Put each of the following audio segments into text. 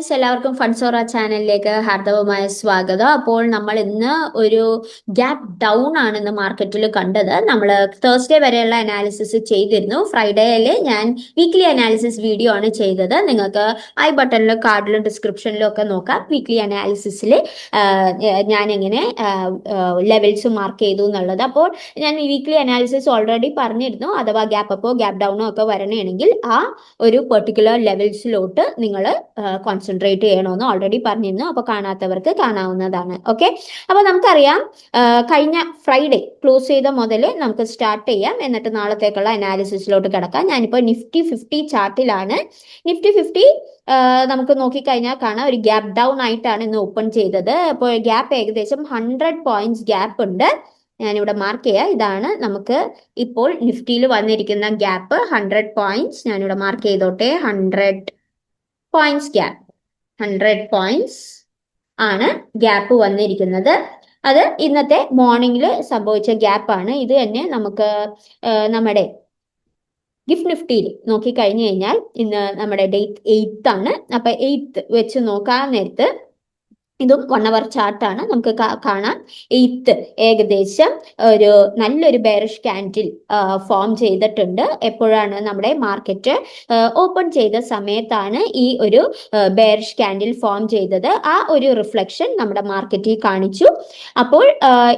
Friends, എല്ലാവർക്കും ഫൺസോറ ചാനലിലേക്ക് ഹാർദവമായ സ്വാഗതം. അപ്പോൾ നമ്മൾ ഇന്ന് ഒരു ഗ്യാപ്പ് ഡൗൺ ആണ് ഇന്ന് മാർക്കറ്റിൽ കണ്ടത്. നമ്മൾ തേഴ്സ്ഡേ വരെയുള്ള അനാലിസിസ് ചെയ്തിരുന്നു. ഫ്രൈഡേയിൽ ഞാൻ വീക്ക്ലി അനാലിസിസ് വീഡിയോ ആണ് ചെയ്തത്. നിങ്ങൾക്ക് ഐ ബട്ടണിലും കാർഡിലും ഡിസ്ക്രിപ്ഷനിലും ഒക്കെ നോക്കാം. വീക്ക്ലി അനാലിസിസിൽ ഞാൻ എങ്ങനെ ലെവൽസ് മാർക്ക് ചെയ്തു എന്നുള്ളത്. അപ്പോൾ ഞാൻ വീക്ക്ലി അനാലിസിസ് ഓൾറെഡി പറഞ്ഞിരുന്നു. അഥവാ ഗ്യാപ്പ് അപ്പോ ഗ്യാപ്പ് ഡൗണോ ഒക്കെ വരണമെങ്കിൽ ആ ഒരു പെർട്ടിക്കുലർ ലെവൽസിലോട്ട് നിങ്ങൾ കോൺസെൻട്രേറ്റ് ചെയ്യണമെന്ന് ഓൾറെഡി പറഞ്ഞിരുന്നു. അപ്പൊ കാണാത്തവർക്ക് കാണാവുന്നതാണ്. ഓക്കെ, അപ്പൊ നമുക്കറിയാം കഴിഞ്ഞ ഫ്രൈഡേ ക്ലോസ് ചെയ്ത മുതൽ നമുക്ക് സ്റ്റാർട്ട് ചെയ്യാം. എന്നിട്ട് നാളത്തേക്കുള്ള അനാലിസിസിലോട്ട് കിടക്കാം. ഞാനിപ്പോൾ നിഫ്റ്റി 50 ചാർട്ടിലാണ്. നിഫ്റ്റി 50 നമുക്ക് നോക്കിക്കഴിഞ്ഞാൽ കാണാം ഒരു ഗ്യാപ്പ് ഡൗൺ ആയിട്ടാണ് ഇന്ന് ഓപ്പൺ ചെയ്തത്. അപ്പോൾ ഗ്യാപ്പ് ഏകദേശം 100 പോയിന്റ്സ് ഗ്യാപ്പ് ഉണ്ട്. ഞാനിവിടെ മാർക്ക് ചെയ്യാം. ഇതാണ് നമുക്ക് ഇപ്പോൾ നിഫ്റ്റിയിൽ വന്നിരിക്കുന്ന ഗ്യാപ്പ് 100 പോയിന്റ്സ്. ഞാനിവിടെ മാർക്ക് ചെയ്തോട്ടെ. 100 പോയിന്റ്സ് ഗ്യാപ്പ്, 100 പോയിന്റ്സ് ആണ് ഗ്യാപ്പ് വന്നിരിക്കുന്നത്. അത് ഇന്നത്തെ മോർണിംഗിൽ സംഭവിച്ച ഗ്യാപ്പാണ്. ഇത് തന്നെ നമുക്ക് നമ്മുടെ ഗിഫ്റ്റ് നിഫ്റ്റിയിൽ നോക്കിക്കഴിഞ്ഞു കഴിഞ്ഞാൽ ഇന്ന് നമ്മുടെ ഡേറ്റ് 8th ആണ്. അപ്പൊ 8th വെച്ച് നോക്കാൻ നേരത്ത് ഇതും 1 അവർ ചാർട്ടാണ്. നമുക്ക് കാണാം 8th ഏകദേശം ഒരു നല്ലൊരു ബെയറിഷ് ക്യാൻഡിൽ ഫോം ചെയ്തിട്ടുണ്ട്. എപ്പോഴാണ് നമ്മുടെ മാർക്കറ്റ് ഓപ്പൺ ചെയ്ത സമയത്താണ് ഈ ഒരു ബെയറിഷ് ക്യാൻഡിൽ ഫോം ചെയ്തത്. ആ ഒരു റിഫ്ലക്ഷൻ നമ്മുടെ മാർക്കറ്റിൽ കാണിച്ചു. അപ്പോൾ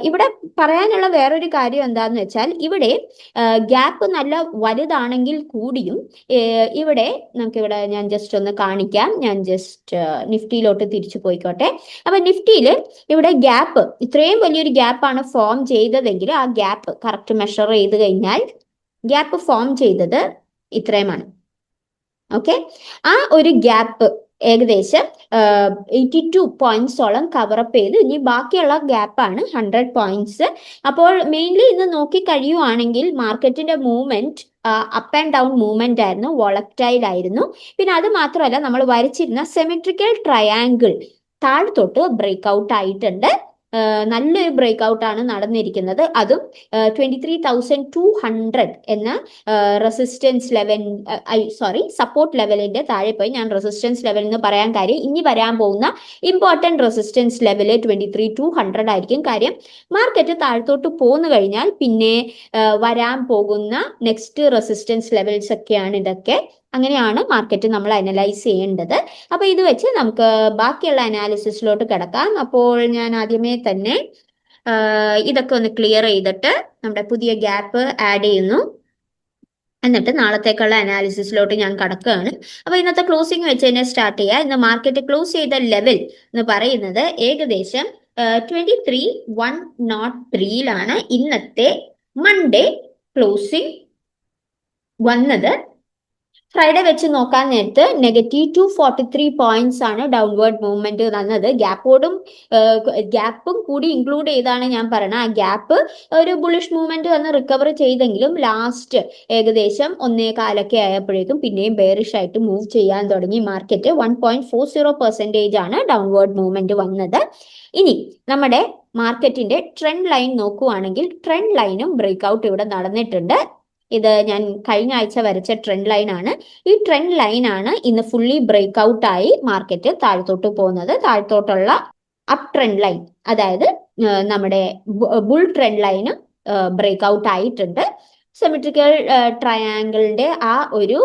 ഇവിടെ പറയാനുള്ള വേറൊരു കാര്യം എന്താന്ന് വെച്ചാൽ ഇവിടെ ഗ്യാപ്പ് നല്ല വലുതാണെങ്കിൽ കൂടിയും ഇവിടെ നമുക്കിവിടെ ഞാൻ ജസ്റ്റ് ഒന്ന് കാണിക്കാം. ഞാൻ ജസ്റ്റ് നിഫ്റ്റിയിലോട്ട് തിരിച്ചു പോയിക്കോട്ടെ. അപ്പൊ നിഫ്റ്റിയിൽ ഇവിടെ ഗ്യാപ്പ് ഇത്രയും വലിയൊരു ഗ്യാപ്പാണ് ഫോം ചെയ്തതെങ്കിൽ ആ ഗ്യാപ്പ് കറക്റ്റ് മെഷർ ചെയ്ത് കഴിഞ്ഞാൽ ഗ്യാപ്പ് ഫോം ചെയ്തത് ഇത്രയുമാണ്. ഓക്കെ, ആ ഒരു ഗ്യാപ്പ് ഏകദേശം 82 പോയിന്റ്സോളം കവറപ്പ് ചെയ്ത് ഇനി ബാക്കിയുള്ള ഗ്യാപ്പാണ് 100 പോയിന്റ്സ്. അപ്പോൾ മെയിൻലി ഇന്ന് നോക്കി കഴിയുവാണെങ്കിൽ മാർക്കറ്റിന്റെ movement up and down movement ആയിരുന്നു, വോളറ്റൈൽ ആയിരുന്നു. പിന്നെ അത് മാത്രമല്ല നമ്മൾ വരച്ചിരുന്ന സിമെട്രിക്കൽ ട്രയാങ്കിൾ താഴത്തോട്ട് ബ്രേക്ക് ഔട്ട് ആയിട്ടുണ്ട്. നല്ലൊരു ബ്രേക്ക് ഔട്ട് ആണ് നടന്നിരിക്കുന്നത്. അതും 23,200 എന്ന റെസിസ്റ്റൻസ് ലെവൽ സപ്പോർട്ട് ലെവലിന്റെ താഴെ പോയി. ഞാൻ റെസിസ്റ്റൻസ് ലെവൽ എന്ന് പറയാൻ കാര്യം ഇനി വരാൻ പോകുന്ന ഇമ്പോർട്ടന്റ് റെസിസ്റ്റൻസ് ലെവല് 23,200 ആയിരിക്കും. കാര്യം മാർക്കറ്റ് താഴത്തോട്ട് പോന്നു കഴിഞ്ഞാൽ പിന്നെ വരാൻ പോകുന്ന നെക്സ്റ്റ് റെസിസ്റ്റൻസ് ലെവൽസ് ഒക്കെയാണ് ഇതൊക്കെ. അങ്ങനെയാണ് മാർക്കറ്റ് നമ്മൾ അനലൈസ് ചെയ്യേണ്ടത്. അപ്പൊ ഇത് വെച്ച് നമുക്ക് ബാക്കിയുള്ള അനാലിസിസിലോട്ട് കിടക്കാം. അപ്പോൾ ഞാൻ ആദ്യമേ തന്നെ ഇതൊക്കെ ഒന്ന് ക്ലിയർ ചെയ്തിട്ട് നമ്മുടെ പുതിയ ഗ്യാപ്പ് ആഡ് ചെയ്യുന്നു. എന്നിട്ട് നാളത്തേക്കുള്ള അനാലിസിസിലോട്ട് ഞാൻ കടക്കുകയാണ്. അപ്പൊ ഇന്നത്തെ ക്ലോസിംഗ് വെച്ച് തന്നെ സ്റ്റാർട്ട് ചെയ്യുക. ഇന്ന് മാർക്കറ്റ് ക്ലോസ് ചെയ്ത ലെവൽ എന്ന് പറയുന്നത് ഏകദേശം 23,103 ഇന്നത്തെ മൺഡേ ക്ലോസിംഗ് വന്നത്. ഫ്രൈഡേ വെച്ച് നോക്കാൻ നേരത്ത് -243 പോയിന്റ്സ് ആണ് ഡൗൺവേർഡ് മൂവ്മെന്റ് വന്നത്. ഗ്യാപ്പും കൂടി ഇൻക്ലൂഡ് ചെയ്താണ് ഞാൻ പറയുന്നത്. ആ ഗ്യാപ്പ് ഒരു ബുള്ളിഷ് മൂവ്മെന്റ് വന്ന് റിക്കവർ ചെയ്തെങ്കിലും ലാസ്റ്റ് ഏകദേശം 1.25 ആയപ്പോഴേക്കും പിന്നെയും ബെയറിഷ് ആയിട്ട് മൂവ് ചെയ്യാൻ തുടങ്ങി മാർക്കറ്റ്. 1.40% ആണ് ഡൗൺവേർഡ് മൂവ്മെന്റ് വന്നത്. ഇനി നമ്മുടെ മാർക്കറ്റിന്റെ ട്രെൻഡ് ലൈൻ നോക്കുവാണെങ്കിൽ ട്രെൻഡ് ലൈനും ബ്രേക്ക് ഔട്ട് ഇവിടെ നടന്നിട്ടുണ്ട്. ഇത് ഞാൻ കഴിഞ്ഞ ആഴ്ച വരച്ച ട്രെൻഡ് ലൈൻ ആണ്. ഈ ട്രെൻഡ് ലൈൻ ആണ് ഇന്ന് ഫുള്ളി ബ്രേക്ക് ഔട്ട് ആയി മാർക്കറ്റ് താഴത്തോട്ട് പോകുന്നത്. താഴത്തോട്ടുള്ള അപ് ട്രെൻഡ് ലൈൻ, അതായത് നമ്മുടെ ബുൾ ട്രെൻഡ് ലൈനും ബ്രേക്ക് ഔട്ട് ആയിട്ടുണ്ട്. സിമെട്രിക്കൽ ട്രയാങ്കിളിന്റെ ആ ഒരു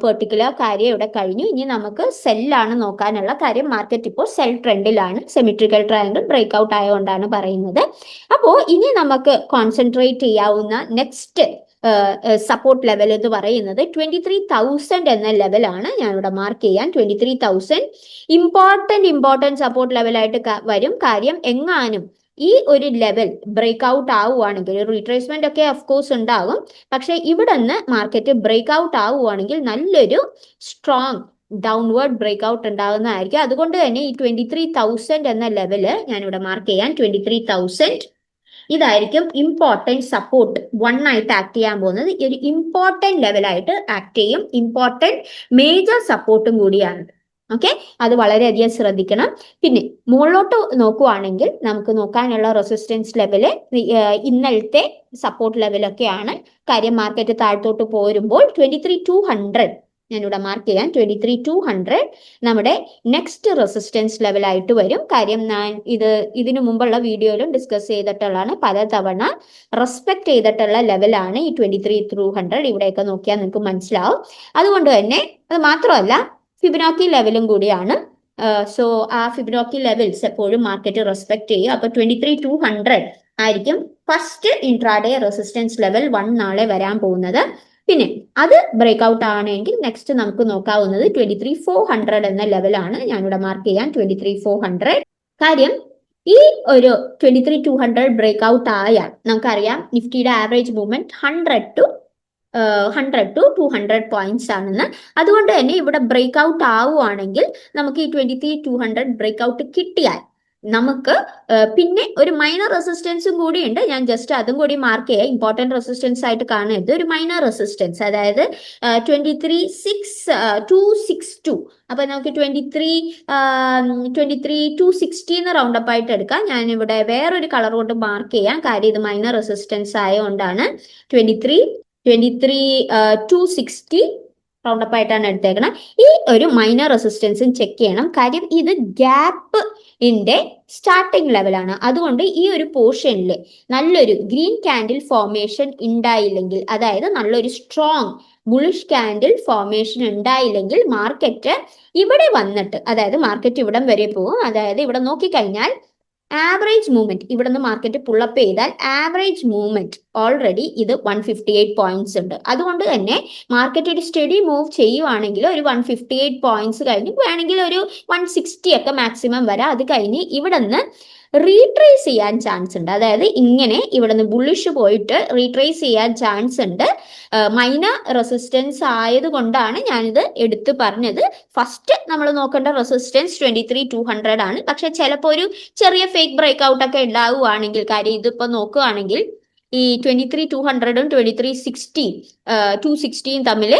പെർട്ടിക്കുലർ കാര്യം ഇവിടെ കഴിഞ്ഞു. ഇനി നമുക്ക് സെല്ലാണ് നോക്കാനുള്ള കാര്യം. മാർക്കറ്റ് ഇപ്പോൾ സെൽ ട്രെൻഡിലാണ്. സിമെട്രിക്കൽ ട്രയാങ്കിൾ ബ്രേക്ക് ഔട്ട് ആയതുകൊണ്ടാണ് പറയുന്നത്. അപ്പോൾ ഇനി നമുക്ക് കോൺസെൻട്രേറ്റ് ചെയ്യാവുന്ന നെക്സ്റ്റ് സപ്പോർട്ട് ലെവൽ എന്ന് പറയുന്നത് 23,000 എന്ന ലെവലാണ്. ഞാനിവിടെ മാർക്ക് ചെയ്യാൻ 23,000 ഇമ്പോർട്ടന്റ് സപ്പോർട്ട് ലെവലായിട്ട് വരും. കാര്യം എങ്ങാനും ഈ ഒരു ലെവൽ ബ്രേക്ക് ഔട്ട് ആവുകയാണെങ്കിൽ റീട്രേസ്മെന്റ് ഒക്കെ ഓഫ്കോഴ്സ് ഉണ്ടാകും. പക്ഷെ ഇവിടെ നിന്ന് മാർക്കറ്റ് ബ്രേക്ക് ഔട്ട് ആവുകയാണെങ്കിൽ നല്ലൊരു സ്ട്രോങ് ഡൗൺവേർഡ് ബ്രേക്ക് ഔട്ട് ഉണ്ടാകുന്നതായിരിക്കും. അതുകൊണ്ട് തന്നെ ഈ 23,000 എന്ന ലെവല് ഞാനിവിടെ മാർക്ക് ചെയ്യാൻ. 23,000 ഇതായിരിക്കും ഇമ്പോർട്ടൻറ്റ് സപ്പോർട്ട് 1 ആയിട്ട് ആക്ട് ചെയ്യാൻ പോകുന്നത്. ഒരു ഇമ്പോർട്ടൻറ്റ് ലെവലായിട്ട് ആക്ട് ചെയ്യും. ഇമ്പോർട്ടൻറ്റ് മേജർ സപ്പോർട്ടും കൂടിയാണ്. ഓക്കെ, അത് വളരെയധികം ശ്രദ്ധിക്കണം. പിന്നെ മുകളിലോട്ട് നോക്കുവാണെങ്കിൽ നമുക്ക് നോക്കാനുള്ള റെസിസ്റ്റൻസ് ലെവല് ഇന്നലത്തെ സപ്പോർട്ട് ലെവലൊക്കെയാണ്. കാര്യം മാർക്കറ്റ് താഴത്തോട്ട് പോരുമ്പോൾ 23,200 ഞാനിവിടെ മാർക്ക് ചെയ്യാൻ 23,200 നമ്മുടെ നെക്സ്റ്റ് റെസിസ്റ്റൻസ് ലെവലായിട്ട് വരും. കാര്യം ഞാൻ ഇതിനു മുമ്പുള്ള വീഡിയോയിലും ഡിസ്കസ് ചെയ്തിട്ടുള്ളതാണ്. പലതവണ റെസ്പെക്ട് ചെയ്തിട്ടുള്ള ലെവലാണ് ഈ 23,200. ഇവിടെയൊക്കെ നോക്കിയാൽ നിങ്ങൾക്ക് മനസ്സിലാവും. അതുകൊണ്ട് തന്നെ അത് മാത്രമല്ല ഫിബൊനാച്ചി ലെവലും കൂടിയാണ്. സോ ആ ഫിബൊനാച്ചി ലെവൽസ് എപ്പോഴും മാർക്കറ്റ് റെസ്പെക്ട് ചെയ്യും. അപ്പൊ 23,200 ആയിരിക്കും ഫസ്റ്റ് ഇൻട്രാഡേ റെസിസ്റ്റൻസ് ലെവൽ 1 നാളെ വരാൻ പോകുന്നത്. പിന്നെ അത് ബ്രേക്ക് ഔട്ട് ആണെങ്കിൽ നെക്സ്റ്റ് നമുക്ക് നോക്കാവുന്നത് 23,400 എന്ന ലെവലാണ്. ഞാനിവിടെ മാർക്ക് ചെയ്യാൻ 23,400. കാര്യം ഈ ഒരു 23,200 ബ്രേക്ക് ഔട്ട് ആയാൽ നമുക്കറിയാം നിഫ്റ്റിയുടെ ആവറേജ് മൂവ്മെന്റ് 100 to 200 പോയിന്റ്സ് ആണെന്ന്. അതുകൊണ്ട് തന്നെ ഇവിടെ ബ്രേക്ക് ഔട്ട് ആവുകയാണെങ്കിൽ നമുക്ക് ഈ 23,200 ബ്രേക്ക് ഔട്ട് കിട്ടിയാൽ നമുക്ക് പിന്നെ ഒരു മൈനർ റെസിസ്റ്റൻസും കൂടി ഉണ്ട്. ഞാൻ ജസ്റ്റ് അതും കൂടി മാർക്ക് ചെയ്യാം. ഇമ്പോർട്ടന്റ് റെസിസ്റ്റൻസ് ആയിട്ട് കാണരുത്. ഒരു മൈനർ റെസിസ്റ്റൻസ്, അതായത് 23,262. അപ്പൊ നമുക്ക് 23,260 എന്ന് റൗണ്ട് അപ്പ് ആയിട്ട് എടുക്കാം. ഞാനിവിടെ വേറൊരു കളർ കൊണ്ട് മാർക്ക് ചെയ്യാം. കാര്യം ഇത് മൈനർ റെസിസ്റ്റൻസ് ആയതുകൊണ്ടാണ്. 23,260 റൗണ്ട് അപ്പ് ആയിട്ടാണ് എടുത്തേക്കണം. ഈ ഒരു മൈനർ റെസിസ്റ്റൻസും ചെക്ക് ചെയ്യണം. കാര്യം ഇത് ഗ്യാപ്പ് ന്റെ സ്റ്റാർട്ടിംഗ് ലെവലാണ്. അതുകൊണ്ട് ഈ ഒരു പോർഷനിൽ നല്ലൊരു ഗ്രീൻ കാൻഡിൽ ഫോർമേഷൻ ഉണ്ടായില്ലെങ്കിൽ, അതായത് നല്ലൊരു സ്ട്രോങ് ബുളിഷ് കാൻഡിൽ ഫോർമേഷൻ ഉണ്ടായില്ലെങ്കിൽ മാർക്കറ്റ് ഇവിടെ വന്നിട്ട്, അതായത് മാർക്കറ്റ് ഇവിടം വരെ പോകും. അതായത് ഇവിടെ നോക്കിക്കഴിഞ്ഞാൽ ആവറേജ് മൂവ്മെന്റ് ഇവിടെ നിന്ന് മാർക്കറ്റ് പുള്ളപ്പ് ചെയ്താൽ ആവറേജ് മൂവ്മെന്റ് ഓൾറെഡി ഇത് 158 പോയിന്റ്സ് ഉണ്ട്. അതുകൊണ്ട് തന്നെ മാർക്കറ്റ് ഒരു സ്റ്റഡി മൂവ് ചെയ്യുവാണെങ്കിൽ ഒരു 158 പോയിന്റ്സ് കഴിഞ്ഞ് വേണമെങ്കിൽ ഒരു 160 ഒക്കെ മാക്സിമം വരാം. അത് കഴിഞ്ഞ് ഇവിടെ നിന്ന് റീട്രേസ് ചെയ്യാൻ ചാൻസ് ഉണ്ട്. അതായത് ഇങ്ങനെ ഇവിടെ നിന്ന് ബുള്ളിഷ് പോയിട്ട് റീട്രേസ് ചെയ്യാൻ ചാൻസ് ഉണ്ട്. മൈനർ റെസിസ്റ്റൻസ് ആയതുകൊണ്ടാണ് ഞാനിത് എടുത്തു പറഞ്ഞത്. ഫസ്റ്റ് നമ്മൾ നോക്കേണ്ട റെസിസ്റ്റൻസ് 23,200 ആണ്. പക്ഷെ ചിലപ്പോൾ ഒരു ചെറിയ ഫേക്ക് ബ്രേക്ക് ഔട്ട് ഒക്കെ ഉണ്ടാവുകയാണെങ്കിൽ, കാര്യം ഇതിപ്പോ നോക്കുകയാണെങ്കിൽ ഈ 23,200 260 തമ്മിൽ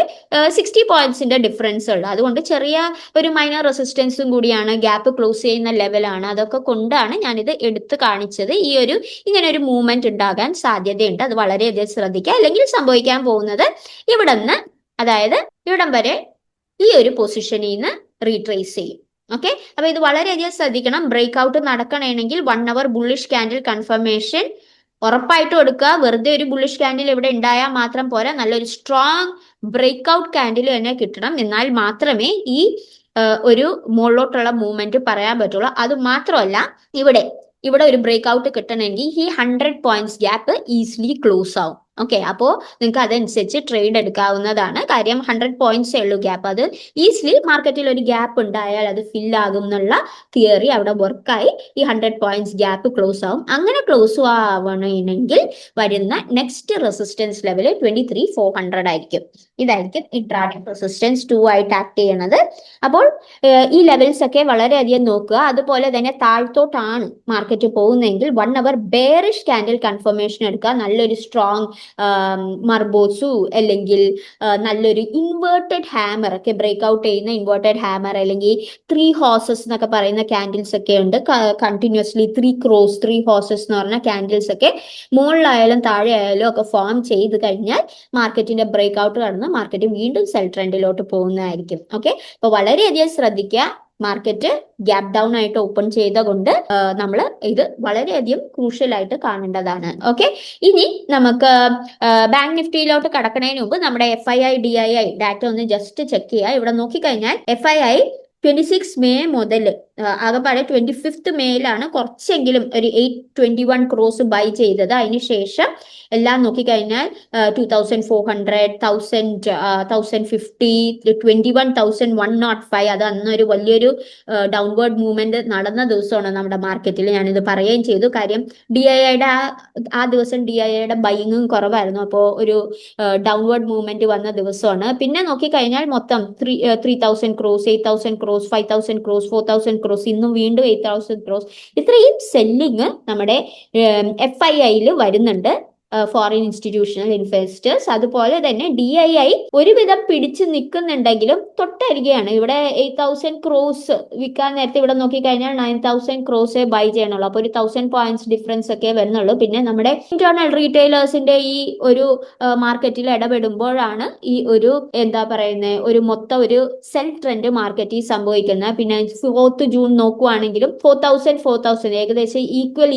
60 പോയിന്റ്സിന്റെ ഡിഫറൻസ് ഉള്ളു. അതുകൊണ്ട് ചെറിയ ഒരു മൈനർ റെസിസ്റ്റൻസും കൂടിയാണ്, ഗ്യാപ്പ് ക്ലോസ് ചെയ്യുന്ന ലെവലാണ്. അതൊക്കെ കൊണ്ടാണ് ഞാനിത് എടുത്തു കാണിച്ചത്. ഈ ഒരു ഇങ്ങനെ ഒരു മൂവ്മെന്റ് ഉണ്ടാകാൻ സാധ്യതയുണ്ട്. അത് വളരെയധികം ശ്രദ്ധിക്കുക. അല്ലെങ്കിൽ സംഭവിക്കാൻ പോകുന്നത് ഇവിടെ നിന്ന്, അതായത് ഇവിടം വരെ ഈ ഒരു പൊസിഷനിൽ നിന്ന് റീട്രേസ് ചെയ്യും. ഓക്കെ, അപ്പൊ ഇത് വളരെയധികം ശ്രദ്ധിക്കണം. ബ്രേക്ക് ഔട്ട് നടക്കണമെങ്കിൽ 1 hour ബുള്ളിഷ് കാൻഡിൽ കൺഫർമേഷൻ ഉറപ്പായിട്ടും എടുക്കുക. വെറുതെ ഒരു ബുള്ളിഷ് കാൻഡിൽ ഇവിടെ ഉണ്ടായാൽ മാത്രം പോരാ, നല്ലൊരു സ്ട്രോങ് ബ്രേക്ക് ഔട്ട് കാൻഡിൽ തന്നെ കിട്ടണം. എന്നാൽ മാത്രമേ ഈ ഒരു മുകളിലോട്ടുള്ള മൂവ്മെന്റ് പറയാൻ പറ്റുള്ളൂ. അത് മാത്രമല്ല ഇവിടെ ഒരു ബ്രേക്ക് ഔട്ട് കിട്ടണമെങ്കിൽ ഈ 100 പോയിന്റ്സ് ഗ്യാപ്പ് ഈസിലി ക്ലോസ് ആവും. ഓക്കെ, അപ്പോൾ നിങ്ങൾക്ക് അതനുസരിച്ച് ട്രേഡ് എടുക്കാവുന്നതാണ്. കാര്യം 100 പോയിന്റ്സേ ഉള്ളൂ ഗ്യാപ്പ്. അത് ഈസിലി മാർക്കറ്റിൽ ഒരു ഗ്യാപ്പ് ഉണ്ടായാൽ അത് ഫിൽ ആകും എന്നുള്ള തിയറി അവിടെ വർക്കായി ഈ 100 പോയിന്റ്സ് ഗ്യാപ്പ് ക്ലോസ് ആവും. അങ്ങനെ ക്ലോസ് ആവണമെങ്കിൽ വരുന്ന നെക്സ്റ്റ് റെസിസ്റ്റൻസ് ലെവൽ 23,400 ആയിരിക്കും. ഇതായിരിക്കും ഇൻട്രാഡേ റെസിസ്റ്റൻസ് 2 ആയിട്ട് ആക്ട് ചെയ്യണത്. അപ്പോൾ ഈ ലെവൽസ് ഒക്കെ വളരെയധികം നോക്കുക. അതുപോലെ തന്നെ താഴ്ത്തോട്ടാണ് മാർക്കറ്റ് പോകുന്നതെങ്കിൽ 1 hour ബെയറിഷ് കാൻഡിൽ കൺഫർമേഷൻ എടുക്കുക. നല്ലൊരു സ്ട്രോങ് മർബോസു അല്ലെങ്കിൽ നല്ലൊരു ഇൻവേർട്ടഡ് ഹാമർ ഒക്കെ ബ്രേക്ക് ഔട്ട് ചെയ്യുന്ന ഇൻവേർട്ടഡ് ഹാമർ, അല്ലെങ്കിൽ 3 ഹോഴ്സസ് എന്നൊക്കെ പറയുന്ന കാൻഡിൽസ് ഒക്കെ ഉണ്ട്. കണ്ടിന്യൂസ്ലി 3 ഹോഴ്സസ് എന്ന് പറഞ്ഞ കാൻഡിൽസ് ഒക്കെ മുകളിലായാലും താഴെ ആയാലും ഒക്കെ ഫോം ചെയ്ത് കഴിഞ്ഞാൽ മാർക്കറ്റിന്റെ ബ്രേക്ക് ഔട്ട് കടന്ന് മാർക്കറ്റ് വീണ്ടും സെൽ ട്രെൻഡിലോട്ട് പോകുന്നതായിരിക്കും. ഓക്കെ, അപ്പൊ വളരെയധികം ശ്രദ്ധിക്കുക. മാർക്കറ്റ് ഗ്യാപ് ഡൗൺ ആയിട്ട് ഓപ്പൺ ചെയ്തുകൊണ്ട് നമ്മൾ ഇത് വളരെയധികം ക്രൂഷ്യൽ ആയിട്ട് കാണേണ്ടതാണ്. ഓക്കെ, ഇനി നമുക്ക് ബാങ്ക് നിഫ്റ്റിയിലോട്ട് കടക്കുന്നതിന് മുമ്പ് നമ്മുടെ FII DII ഡാറ്റ ഒന്ന് ജസ്റ്റ് ചെക്ക് ചെയ്യുക. ഇവിടെ നോക്കിക്കഴിഞ്ഞാൽ FII 26 May മുതൽ ആകെപ്പാടെ 25th Mayയിലാണ് കുറച്ചെങ്കിലും ഒരു 821 crores ബൈ ചെയ്തത്. അതിനുശേഷം എല്ലാം നോക്കിക്കഴിഞ്ഞാൽ 2,400, 1,000, 1,050, 21,105. അത് അന്നൊരു വലിയൊരു ഡൗൺവേർഡ് മൂവ്മെന്റ് നടന്ന ദിവസമാണ് നമ്മുടെ മാർക്കറ്റിൽ. ഞാനിത് പറയുകയും ചെയ്തു. കാര്യം DIIയുടെ ആ ദിവസം DIIയുടെ ബൈയിങ്ങും കുറവായിരുന്നു. അപ്പോൾ ഒരു ഡൗൺവേർഡ് മൂവ്മെന്റ് വന്ന ദിവസമാണ്. പിന്നെ നോക്കിക്കഴിഞ്ഞാൽ മൊത്തം 3,000 crores, 8,000 crores, 5,000 crores, 4,000 crores, ഇന്നും വീണ്ടും 8,000 crores. ഇത്രയും സെല്ലിങ് നമ്മുടെ FIIയിൽ വരുന്നുണ്ട്. Foreign institutional investors. അതുപോലെ തന്നെ DII ഒരുവിധം പിടിച്ചു നിൽക്കുന്നുണ്ടെങ്കിലും തൊട്ടരികെയാണ്. ഇവിടെ 8,000 ക്രോസ് വിൽക്കാൻ നേരത്തെ ഇവിടെ നോക്കിക്കഴിഞ്ഞാൽ 9,000 ക്രോസേ ബൈ ചെയ്യണുള്ളൂ. അപ്പോൾ ഒരു 1,000 പോയിന്റ്സ് ഡിഫറൻസ് ഒക്കെ വരുന്നുള്ളൂ. പിന്നെ നമ്മുടെ ഇന്റേണൽ റീറ്റെയിലേഴ്സിന്റെ ഈ ഒരു മാർക്കറ്റിൽ ഇടപെടുമ്പോഴാണ് ഈ ഒരു എന്താ പറയുന്നത് ഒരു മൊത്തം ഒരു സെൽ ട്രെൻഡ് മാർക്കറ്റിൽ സംഭവിക്കുന്നത്. പിന്നെ 4th ജൂൺ നോക്കുവാണെങ്കിലും 4,000 ഏകദേശം ഈക്വൽ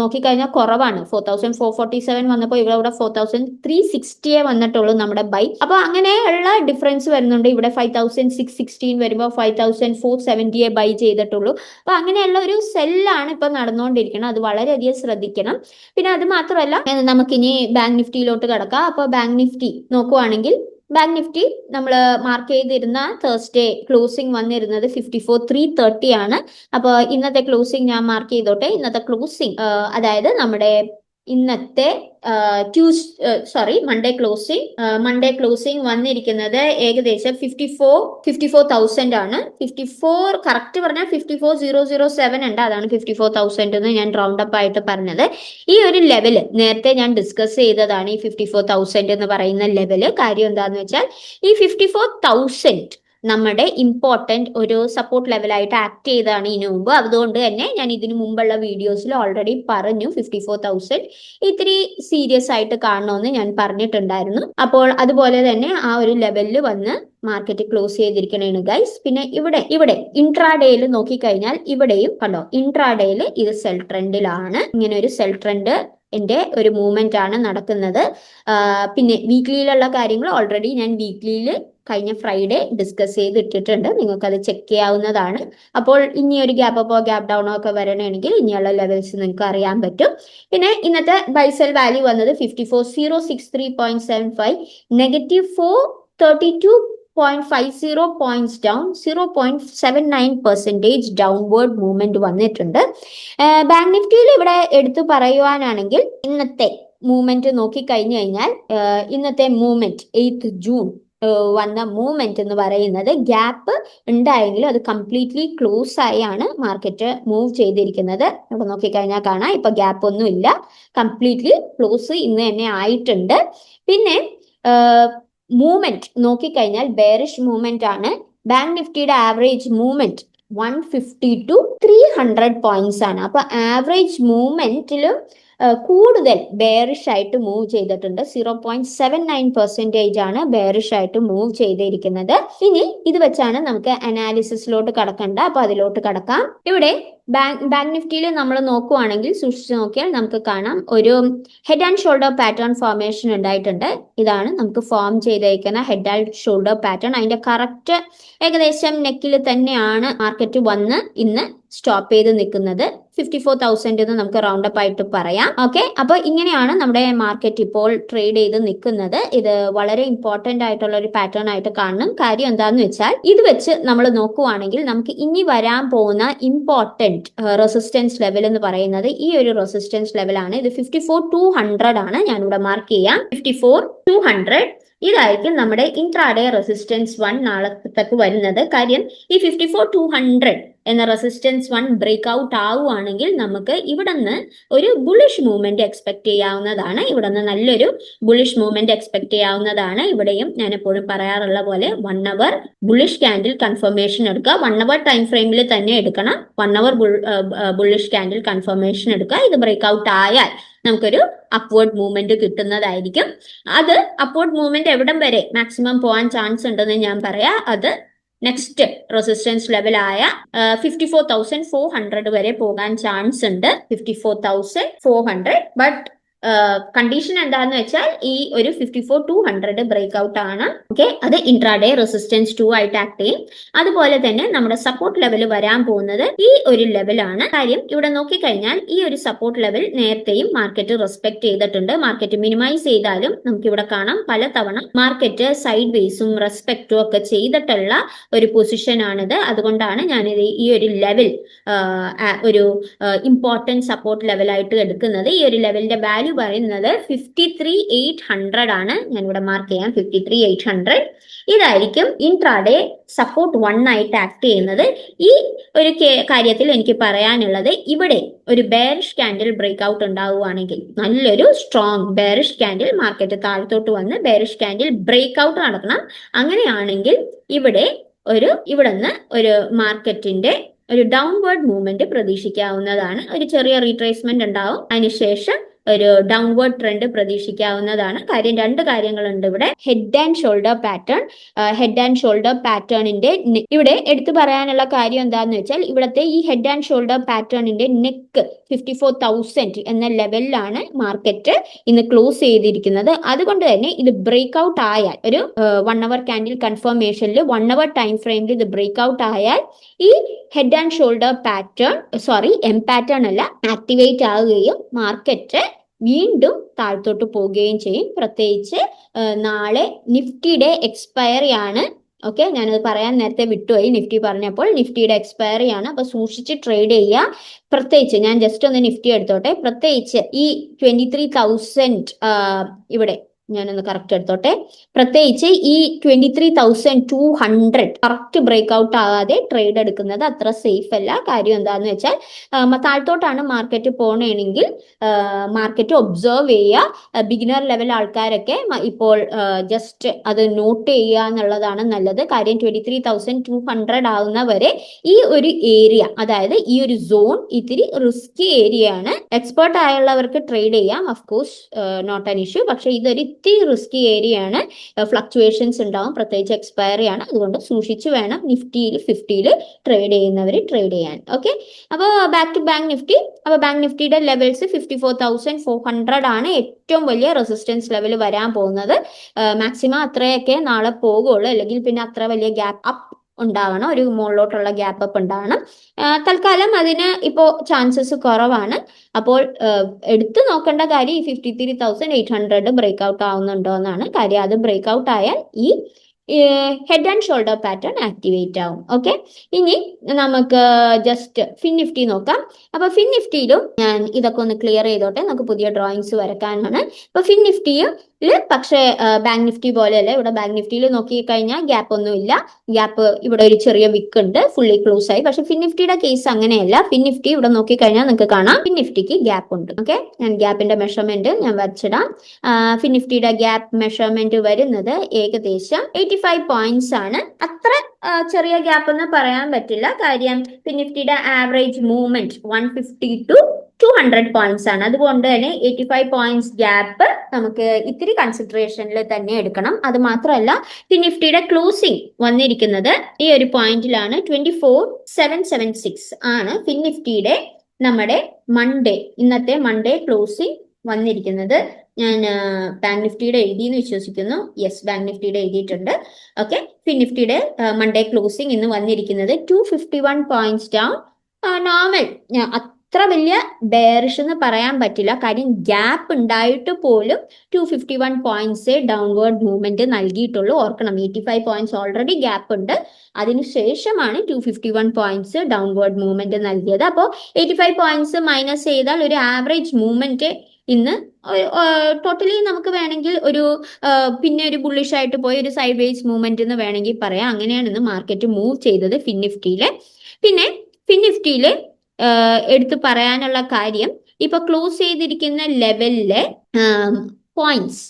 നോക്കിക്കഴിഞ്ഞാൽ കുറവാണ്. 4,447 വന്നപ്പോൾ ഇവിടെ 4,360 വന്നിട്ടുള്ളൂ നമ്മുടെ ബൈ. അപ്പൊ അങ്ങനെയുള്ള ഡിഫറൻസ് വരുന്നുണ്ട്. ഇവിടെ 5,616 വരുമ്പോൾ 5,470 ബൈ ചെയ്തിട്ടുള്ളൂ. അപ്പൊ അങ്ങനെയുള്ള ഒരു സെല്ലാണ് ഇപ്പൊ നടന്നുകൊണ്ടിരിക്കുന്നത്. അത് വളരെയധികം ശ്രദ്ധിക്കണം. പിന്നെ അത് മാത്രമല്ല, നമുക്കിനി ബാങ്ക് നിഫ്റ്റിയിലോട്ട് കിടക്കാം. അപ്പൊ ബാങ്ക് നിഫ്റ്റി നോക്കുവാണെങ്കിൽ ബാങ്ക് നിഫ്റ്റി നമ്മൾ മാർക്ക് ചെയ്തിരുന്ന തേഴ്സ്ഡേ ക്ലോസിംഗ് വന്നിരുന്നത് 54,330 ആണ്. അപ്പൊ ഇന്നത്തെ ക്ലോസിംഗ് ഞാൻ മാർക്ക് ചെയ്തോട്ടെ. ഇന്നത്തെ ക്ലോസിംഗ് അതായത് നമ്മുടെ ഇന്നത്തെ മൺഡേ ക്ലോസിംഗ് വന്നിരിക്കുന്നത് ഏകദേശം 54,000 ആണ്. 54 കറക്റ്റ് പറഞ്ഞാൽ 54,007 ഉണ്ട്. അതാണ് 54,000 എന്ന് ഞാൻ റൗണ്ട് അപ്പ് ആയിട്ട് പറഞ്ഞത്. ഈ ഒരു ലെവല് നേരത്തെ ഞാൻ ഡിസ്കസ് ചെയ്തതാണ്. ഈ 54,000 എന്ന് പറയുന്ന ലെവല്. കാര്യം എന്താന്ന് വെച്ചാൽ ഈ 54,000 നമ്മുടെ ഇമ്പോർട്ടന്റ് ഒരു സപ്പോർട്ട് ലെവലായിട്ട് ആക്ട് ചെയ്തതാണ് ഇതിനു മുമ്പ്. അതുകൊണ്ട് തന്നെ ഞാൻ ഇതിനു മുമ്പുള്ള വീഡിയോസിൽ ഓൾറെഡി പറഞ്ഞു 54,000 ഇത്തിരി സീരിയസ് ആയിട്ട് കാണണമെന്ന് ഞാൻ പറഞ്ഞിട്ടുണ്ടായിരുന്നു. അപ്പോൾ അതുപോലെ തന്നെ ആ ഒരു ലെവലിൽ വന്ന് മാർക്കറ്റ് ക്ലോസ് ചെയ്തിരിക്കണേണ് ഗൈസ്. പിന്നെ ഇവിടെ ഇൻട്രാഡേയിൽ നോക്കിക്കഴിഞ്ഞാൽ ഇവിടെയും കണ്ടോ, ഇൻട്രാഡേയിൽ ഇത് സെൽ ട്രെൻഡിലാണ്. ഇങ്ങനെ ഒരു സെൽ ട്രെൻഡ് ഒരു മൂവ്മെന്റ് ആണ് നടക്കുന്നത്. പിന്നെ വീക്ക്ലിയിലുള്ള കാര്യങ്ങൾ ഓൾറെഡി ഞാൻ വീക്ക്ലിയിൽ കഴിഞ്ഞ ഫ്രൈഡേ ഡിസ്കസ് ചെയ്തിട്ടിട്ടുണ്ട്. നിങ്ങൾക്ക് അത് ചെക്ക് ചെയ്യാവുന്നതാണ്. അപ്പോൾ ഇനി ഒരു ഗ്യാപ്പ് അപ്പോ ഗ്യാപ്പ് ഡൗണോ ഒക്കെ വരണമെങ്കിൽ ഇനിയുള്ള ലെവൽസ് നിങ്ങൾക്ക് അറിയാൻ പറ്റും. പിന്നെ ഇന്നത്തെ ബൈസെൽ വാല്യൂ വന്നത് 54,063.75, -432.50 പോയിന്റ്സ് ഡൗൺ, 0.79% ഡൗൺവേർഡ് മൂവ്മെന്റ് വന്നിട്ടുണ്ട്. ബാങ്ക് നിഫ്റ്റിയിൽ ഇവിടെ എടുത്തു പറയുവാനാണെങ്കിൽ ഇന്നത്തെ മൂവ്മെന്റ് നോക്കിക്കഴിഞ്ഞു കഴിഞ്ഞാൽ ഇന്നത്തെ മൂവ്മെന്റ് 8th ജൂൺ വന്ന മൂവ്മെന്റ് എന്ന് പറയുന്നത് ഗ്യാപ്പ് ഉണ്ടായെങ്കിലും അത് കംപ്ലീറ്റ്ലി ക്ലോസ് ആയാണ് മാർക്കറ്റ് മൂവ് ചെയ്തിരിക്കുന്നത്. ഇവിടെ നോക്കിക്കഴിഞ്ഞാൽ കാണാം ഇപ്പൊ ഗ്യാപ്പ് ഒന്നും ഇല്ല, കംപ്ലീറ്റ്ലി ക്ലോസ് ഇന്ന് തന്നെ ആയിട്ടുണ്ട്. പിന്നെ മൂവ്മെന്റ് നോക്കിക്കഴിഞ്ഞാൽ ബെയറിഷ് മൂവ്മെന്റ് ആണ്. ബാങ്ക് നിഫ്റ്റിയുടെ ആവറേജ് മൂവ്മെന്റ് 150 to 300 പോയിന്റ്സ് ആണ്. അപ്പൊ ആവറേജ് മൂവ്മെന്റിലും കൂടുതൽ ബെയറിഷ് ആയിട്ട് മൂവ് ചെയ്തിട്ടുണ്ട്. 0.79% ആണ് ബെയറിഷ് ആയിട്ട് മൂവ് ചെയ്തിരിക്കുന്നത്. ഇനി ഇത് വെച്ചാണ് നമുക്ക് അനാലിസിസിലോട്ട് കടക്കണ്ട. അപ്പൊ അതിലോട്ട് കടക്കാം. ഇവിടെ ബാങ്ക് നിഫ്റ്റിയിൽ നമ്മൾ നോക്കുവാണെങ്കിൽ സൂക്ഷിച്ച് നോക്കിയാൽ നമുക്ക് കാണാം ഒരു head and shoulder pattern formation ഉണ്ടായിട്ടുണ്ട്. ഇതാണ് നമുക്ക് ഫോം ചെയ്തേക്കുന്ന ഹെഡ് ആൻഡ് ഷോൾഡർ പാറ്റേൺ. അതിന്റെ കറക്റ്റ് ഏകദേശം നെക്കിൽ തന്നെയാണ് മാർക്കറ്റ് വന്ന് ഇന്ന് സ്റ്റോപ്പ് ചെയ്ത് നിൽക്കുന്നത്. 54,000 എന്ന് നമുക്ക് റൗണ്ട് അപ്പ് ആയിട്ട് പറയാം. ഓക്കെ, അപ്പൊ ഇങ്ങനെയാണ് നമ്മുടെ മാർക്കറ്റ് ഇപ്പോൾ ട്രേഡ് ചെയ്ത് നിൽക്കുന്നത്. ഇത് വളരെ ഇമ്പോർട്ടന്റ് ആയിട്ടുള്ള ഒരു പാറ്റേൺ ആയിട്ട് കാണണം. കാര്യം എന്താന്ന് വെച്ചാൽ ഇത് വെച്ച് നമ്മൾ നോക്കുവാണെങ്കിൽ നമുക്ക് ഇനി വരാൻ പോകുന്ന ഇമ്പോർട്ടന്റ് റെസിസ്റ്റൻസ് ലെവൽ എന്ന് പറയുന്നത് ഈ ഒരു റെസിസ്റ്റൻസ് ലെവലാണ്. ഇത് 54,200 ആണ്. ഞാനിവിടെ മാർക്ക് ചെയ്യാം 54,200. ഇതായിരിക്കും നമ്മുടെ ഇൻട്രാഡേ റെസിസ്റ്റൻസ് 1 നാളത്തേക്ക് വരുന്നത്. കാര്യം ഈ 54,200 എന്ന റെസിസ്റ്റൻസ് 1 ബ്രേക്ക് ഔട്ട് ആവുകയാണെങ്കിൽ നമുക്ക് ഇവിടെ നിന്ന് ഒരു ബുള്ളിഷ് മൂവ്മെന്റ് എക്സ്പെക്ട് ചെയ്യാവുന്നതാണ്. ഇവിടെ നിന്ന് നല്ലൊരു ബുള്ളിഷ് മൂവ്മെന്റ് എക്സ്പെക്ട് ചെയ്യാവുന്നതാണ്. ഇവിടെയും ഞാൻ എപ്പോഴും പറയാറുള്ള പോലെ 1 അവർ ബുള്ളിഷ് ക്യാൻഡിൽ കൺഫർമേഷൻ എടുക്കുക. 1 അവർ ടൈം ഫ്രെയിമിൽ തന്നെ എടുക്കണം. 1 അവർ ബുള്ളിഷ് ക്യാൻഡിൽ കൺഫർമേഷൻ എടുക്കുക. ഇത് ബ്രേക്ക് ഔട്ട് ആയാൽ നമുക്കൊരു അപ്വേർഡ് മൂവ്മെന്റ് കിട്ടുന്നതായിരിക്കും. അത് അപ്വേർഡ് മൂവ്മെന്റ് എവിടം വരെ മാക്സിമം പോകാൻ ചാൻസ് ഉണ്ടെന്ന് ഞാൻ പറയാം. അത് നെക്സ്റ്റ് റെസിസ്റ്റൻസ് ലെവലായ 54,400 വരെ പോകാൻ ചാൻസ് ഉണ്ട്. 54,400. ബട്ട് കണ്ടീഷൻ എന്താന്ന് വെച്ചാൽ ഈ ഒരു 54,200 ബ്രേക്ക് ഔട്ട് ആണ്. ഓക്കെ, അത് ഇൻട്രാഡേ റെസിസ്റ്റൻസ് 2 ആയിട്ട് ആക്ട് ചെയ്യും. അതുപോലെ തന്നെ നമ്മുടെ സപ്പോർട്ട് ലെവൽ വരാൻ പോകുന്നത് ഈ ഒരു ലെവലാണ്. കാര്യം ഇവിടെ നോക്കിക്കഴിഞ്ഞാൽ ഈ ഒരു സപ്പോർട്ട് ലെവൽ നേരത്തെയും മാർക്കറ്റ് റെസ്പെക്ട് ചെയ്തിട്ടുണ്ട്. മാർക്കറ്റ് മിനിമൈസ് ചെയ്താലും നമുക്ക് ഇവിടെ കാണാം പലതവണ മാർക്കറ്റ് സൈഡ് വേസും റെസ്പെക്റ്റും ഒക്കെ ചെയ്തിട്ടുള്ള ഒരു പൊസിഷൻ ആണിത്. അതുകൊണ്ടാണ് ഞാനിത് ഈ ഒരു ലെവൽ ഒരു ഇമ്പോർട്ടന്റ് സപ്പോർട്ട് ലെവലായിട്ട് എടുക്കുന്നത്. ഈ ഒരു ലെവലിന്റെ വാല്യൂ പറയുന്നത് 53,800 ആണ്. ഞാനിവിടെ മാർക്ക് ചെയ്യാം 53,800. ഇതായിരിക്കും ഇൻട്രാഡേ സപ്പോർട്ട് 1 ആയിട്ട് ആക്ട് ചെയ്യുന്നത്. ഈ ഒരു കാര്യത്തിൽ എനിക്ക് പറയാനുള്ളത്, ഇവിടെ ഒരു ബെയറിഷ് കാൻഡിൽ ബ്രേക്ക് ഔട്ട് ഉണ്ടാവുകയാണെങ്കിൽ, നല്ലൊരു സ്ട്രോങ് ബെയറിഷ് കാൻഡിൽ മാർക്കറ്റ് താഴത്തോട്ട് വന്ന് ബെയറിഷ് കാൻഡിൽ ബ്രേക്ക് ഔട്ട് നടക്കണം. അങ്ങനെയാണെങ്കിൽ ഇവിടെ നിന്ന് ഒരു മാർക്കറ്റിന്റെ ഒരു ഡൗൺവേർഡ് മൂവ്മെന്റ് പ്രതീക്ഷിക്കാവുന്നതാണ്. ഒരു ചെറിയ റീട്രേസ്മെന്റ് ഉണ്ടാവും, അതിനുശേഷം ഒരു ഡൗൺവേർഡ് ട്രെൻഡ് പ്രതീക്ഷിക്കാവുന്നതാണ്. കാര്യം 2 കാര്യങ്ങളുണ്ട് ഇവിടെ. ഹെഡ് ആൻഡ് ഷോൾഡർ പാറ്റേണിന്റെ ഇവിടെ എടുത്തു പറയാനുള്ള കാര്യം എന്താന്ന് വെച്ചാൽ, ഇവിടത്തെ ഈ ഹെഡ് ആൻഡ് ഷോൾഡർ പാറ്റേണിന്റെ നെക്ക് 54,000 എന്ന ലെവലിലാണ് മാർക്കറ്റ് ഇന്ന് ക്ലോസ് ചെയ്തിരിക്കുന്നത്. അതുകൊണ്ട് തന്നെ ഇത് ബ്രേക്ക് ഔട്ട് ആയാൽ, ഒരു 1 അവർ കാൻഡിൽ കൺഫർമേഷനിൽ 1 അവർ ടൈം ഫ്രെയിമിൽ ഇത് ബ്രേക്ക് ഔട്ട് ആയാൽ ഈ head and shoulder M pattern അല്ല, ആക്ടിവേറ്റ് ആവുകയും മാർക്കറ്റ് വീണ്ടും താഴ്ത്തോട്ട് പോവുകയും ചെയ്യും. പ്രത്യേകിച്ച് നാളെ നിഫ്റ്റിയുടെ എക്സ്പയറി ആണ്. ഓക്കെ, ഞാനത് പറയാൻ നേരത്തെ വിട്ടുപോയി. നിഫ്റ്റി പറഞ്ഞപ്പോൾ നിഫ്റ്റിയുടെ എക്സ്പയറി ആണ്. അപ്പൊ സൂക്ഷിച്ച് ട്രേഡ് ചെയ്യുക. പ്രത്യേകിച്ച് ഞാൻ ജസ്റ്റ് ഒന്ന് നിഫ്റ്റി എടുത്തോട്ടെ. പ്രത്യേകിച്ച് ഈ 23,000 ഇവിടെ ഞാനൊന്ന് കറക്റ്റ് എടുത്തോട്ടെ. പ്രത്യേകിച്ച് ഈ 23,200 കറക്റ്റ് ബ്രേക്ക് ഔട്ട് ആകാതെ ട്രേഡ് എടുക്കുന്നത് അത്ര സേഫ് അല്ല. കാര്യം എന്താന്ന് വെച്ചാൽ, താഴ്ത്തോട്ടാണ് മാർക്കറ്റ് പോകണമെങ്കിൽ മാർക്കറ്റ് ഒബ്സർവ് ചെയ്യുക. ബിഗിനർ ലെവൽ ആൾക്കാരൊക്കെ ഇപ്പോൾ ജസ്റ്റ് അത് നോട്ട് ചെയ്യുക എന്നുള്ളതാണ് നല്ലത്. കാര്യം 23,200 ആവുന്നവരെ ഈ ഒരു ഏരിയ, അതായത് ഈ ഒരു സോൺ ഇത്തിരി റിസ്കി ഏരിയ ആണ്. എക്സ്പേർട്ട് ആയുള്ളവർക്ക് ട്രേഡ് ചെയ്യാം, of course not an issue. പക്ഷെ ഇതൊരു ഇത്തിരി റിസ്കി ഏരിയ ആണ്. ഫ്ലക്ച്വേഷൻസ് ഉണ്ടാവും, പ്രത്യേകിച്ച് എക്സ്പയറി ആണ്. അതുകൊണ്ട് സൂക്ഷിച്ചു വേണം നിഫ്റ്റിയിൽ 50യിൽ ട്രേഡ് ചെയ്യുന്നവർ ട്രേഡ് ചെയ്യാൻ. ഓക്കെ, അപ്പോൾ ബാക്ക് ടു ബാങ്ക് നിഫ്റ്റി. അപ്പോൾ ബാങ്ക് നിഫ്റ്റിയുടെ ലെവൽസ് 54,400 ആണ് ഏറ്റവും വലിയ റെസിസ്റ്റൻസ് ലെവൽ വരാൻ പോകുന്നത്. മാക്സിമം അത്രയൊക്കെ നാളെ പോകുള്ളൂ, അല്ലെങ്കിൽ പിന്നെ അത്ര വലിയ ഗ്യാപ്പ് അപ്പ് ഉണ്ടാവണം, ഒരു മുകളിലോട്ടുള്ള ഗ്യാപ്പ് അപ്പ് ഉണ്ടാവണം. തൽക്കാലം അതിന് ഇപ്പോൾ ചാൻസസ് കുറവാണ്. അപ്പോൾ എടുത്തു നോക്കേണ്ട കാര്യം ഈ 53,800 ബ്രേക്ക് ഔട്ട് ആവുന്നുണ്ടോ എന്നാണ് കാര്യം. അത് ബ്രേക്ക് ഔട്ട് ആയാൽ ഈ head and shoulder pattern activate ആവും. ഓക്കെ, ഇനി നമുക്ക് ജസ്റ്റ് ഫിൻ നിഫ്റ്റി നോക്കാം. അപ്പൊ ഫിൻ നിഫ്റ്റിയിലും ഞാൻ ഇതൊക്കെ ഒന്ന് ക്ലിയർ ചെയ്തോട്ടെ, നമുക്ക് പുതിയ ഡ്രോയിങ്സ് വരക്കാനാണ്. അപ്പൊ ഫിൻ നിഫ്റ്റിയിൽ പക്ഷേ ബാങ്ക് നിഫ്റ്റി പോലെയല്ല. ഇവിടെ ബാങ്ക് നിഫ്റ്റിയിൽ നോക്കി കഴിഞ്ഞാൽ ഗ്യാപ്പ് ഒന്നും ഇല്ല. ഗ്യാപ്പ് ഇവിടെ ഒരു ചെറിയ വിക്ക് ഉണ്ട്, ഫുള്ളി ക്ലോസ് ആയി. പക്ഷെ ഫിൻ നിഫ്റ്റിയുടെ കേസ് അങ്ങനെയല്ല. ഫിൻ നിഫ്റ്റി ഇവിടെ നോക്കി കഴിഞ്ഞാൽ നിങ്ങൾക്ക് കാണാം ഫിൻ നിഫ്റ്റിക്ക് ഗ്യാപ്പ് ഉണ്ട്. ഓക്കെ, ഞാൻ ഗ്യാപ്പിന്റെ മെഷർമെന്റ് ഞാൻ വരച്ചിടാം. ഫിൻ നിഫ്റ്റിയുടെ ഗ്യാപ്പ് മെഷർമെന്റ് വരുന്നത് ഏകദേശം 85 പോയിന്റ്സ് ആണ്. അത്ര ചെറിയ ഗ്യാപ്പ് എന്ന് പറയാൻ പറ്റില്ല. കാര്യം ഫിൻ നിഫ്റ്റിയുടെ ആവറേജ് മൂവ്മെന്റ് 150 to 200 പോയിന്റ്സ് ആണ്. അതുകൊണ്ട് തന്നെ 85 പോയിന്റ്സ് ഗ്യാപ്പ് നമുക്ക് ഇത്തിരി കൺസിഡറേഷനിൽ തന്നെ എടുക്കണം. അത് മാത്രമല്ല, ഫിൻ നിഫ്റ്റിയുടെ ക്ലോസിംഗ് വന്നിരിക്കുന്നത് ഈ ഒരു പോയിന്റിലാണ്. 24,776 ആണ് ഫിൻ നിഫ്റ്റിയുടെ നമ്മുടെ ഇന്നത്തെ മൺഡേ ക്ലോസിംഗ് വന്നിരിക്കുന്നത്. ഞാൻ ബാങ്ക് നിഫ്റ്റിയുടെ എഴുതിയെന്ന് വിശ്വസിക്കുന്നു. യെസ്, ബാങ്ക് നിഫ്റ്റിയുടെ എഴുതിയിട്ടുണ്ട്. ഓക്കെ, ഫിൻ നിഫ്റ്റിയുടെ മൺഡേ ക്ലോസിംഗ് ഇന്ന് വന്നിരിക്കുന്നത് 251 പോയിന്റ്സ് ഡൗൺ. നോർമൽ, അത്ര വലിയ ബെയറിഷ് എന്ന് പറയാൻ പറ്റില്ല. കാര്യം ഗ്യാപ്പ് ഉണ്ടായിട്ട് പോലും 251 പോയിന്റ്സ് ഡൗൺവേർഡ് മൂവ്മെന്റ് നൽകിയിട്ടുള്ളൂ. ഓർക്കണം, 85 പോയിന്റ്സ് ഓൾറെഡി ഗ്യാപ്പ് ഉണ്ട്. അതിനുശേഷമാണ് 251 പോയിന്റ്സ് ഡൗൺവേർഡ് മൂവ്മെന്റ് നൽകിയത്. അപ്പോൾ 85 പോയിന്റ്സ് മൈനസ് ചെയ്താൽ ഒരു ആവറേജ് മൂവ്മെന്റ് ഇന്ന് ടോട്ടലി നമുക്ക് വേണമെങ്കിൽ പിന്നെ ഒരു ബുള്ളിഷ് ആയിട്ട് പോയി ഒരു സൈഡ് വേസ് മൂവ്മെന്റ് എന്ന് വേണമെങ്കിൽ പറയാം. അങ്ങനെയാണ് ഇന്ന് മാർക്കറ്റ് മൂവ് ചെയ്തത് ഫിൻ നിഫ്റ്റിയിലെ. പിന്നെ ഫിൻ നിഫ്റ്റിയിലെ എടുത്തു പറയാനുള്ള കാര്യം, ഇപ്പൊ ക്ലോസ് ചെയ്തിരിക്കുന്ന ലെവലിലെ പോയിന്റ്സ്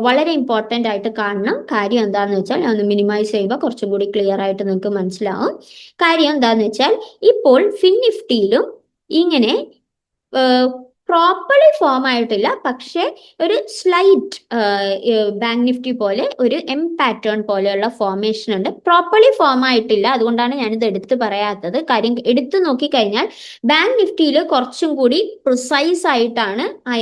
വളരെ ഇമ്പോർട്ടന്റ് ആയിട്ട് കാണണം. കാര്യം എന്താന്ന് വെച്ചാൽ, ഒന്ന് മിനിമൈസ് ചെയ്യുമ്പോൾ കുറച്ചും കൂടി ക്ലിയർ ആയിട്ട് നിങ്ങൾക്ക് മനസ്സിലാവും. കാര്യം എന്താന്ന് വെച്ചാൽ, ഇപ്പോൾ ഫിൻ നിഫ്റ്റിയിലും ഇങ്ങനെ പ്രോപ്പർലി ഫോം ആയിട്ടില്ല, പക്ഷെ ഒരു സ്ലൈറ്റ് ബാങ്ക് നിഫ്റ്റി പോലെ ഒരു എം പാറ്റേൺ പോലെയുള്ള ഫോർമേഷൻ ഉണ്ട്. പ്രോപ്പർലി ഫോം ആയിട്ടില്ല, അതുകൊണ്ടാണ് ഞാനിത് എടുത്തു പറയാത്തത്. കാര്യം എടുത്തു നോക്കിക്കഴിഞ്ഞാൽ ബാങ്ക് നിഫ്റ്റിയിൽ കുറച്ചും കൂടി പ്രിസൈസ് ആയിട്ടാണ് ആ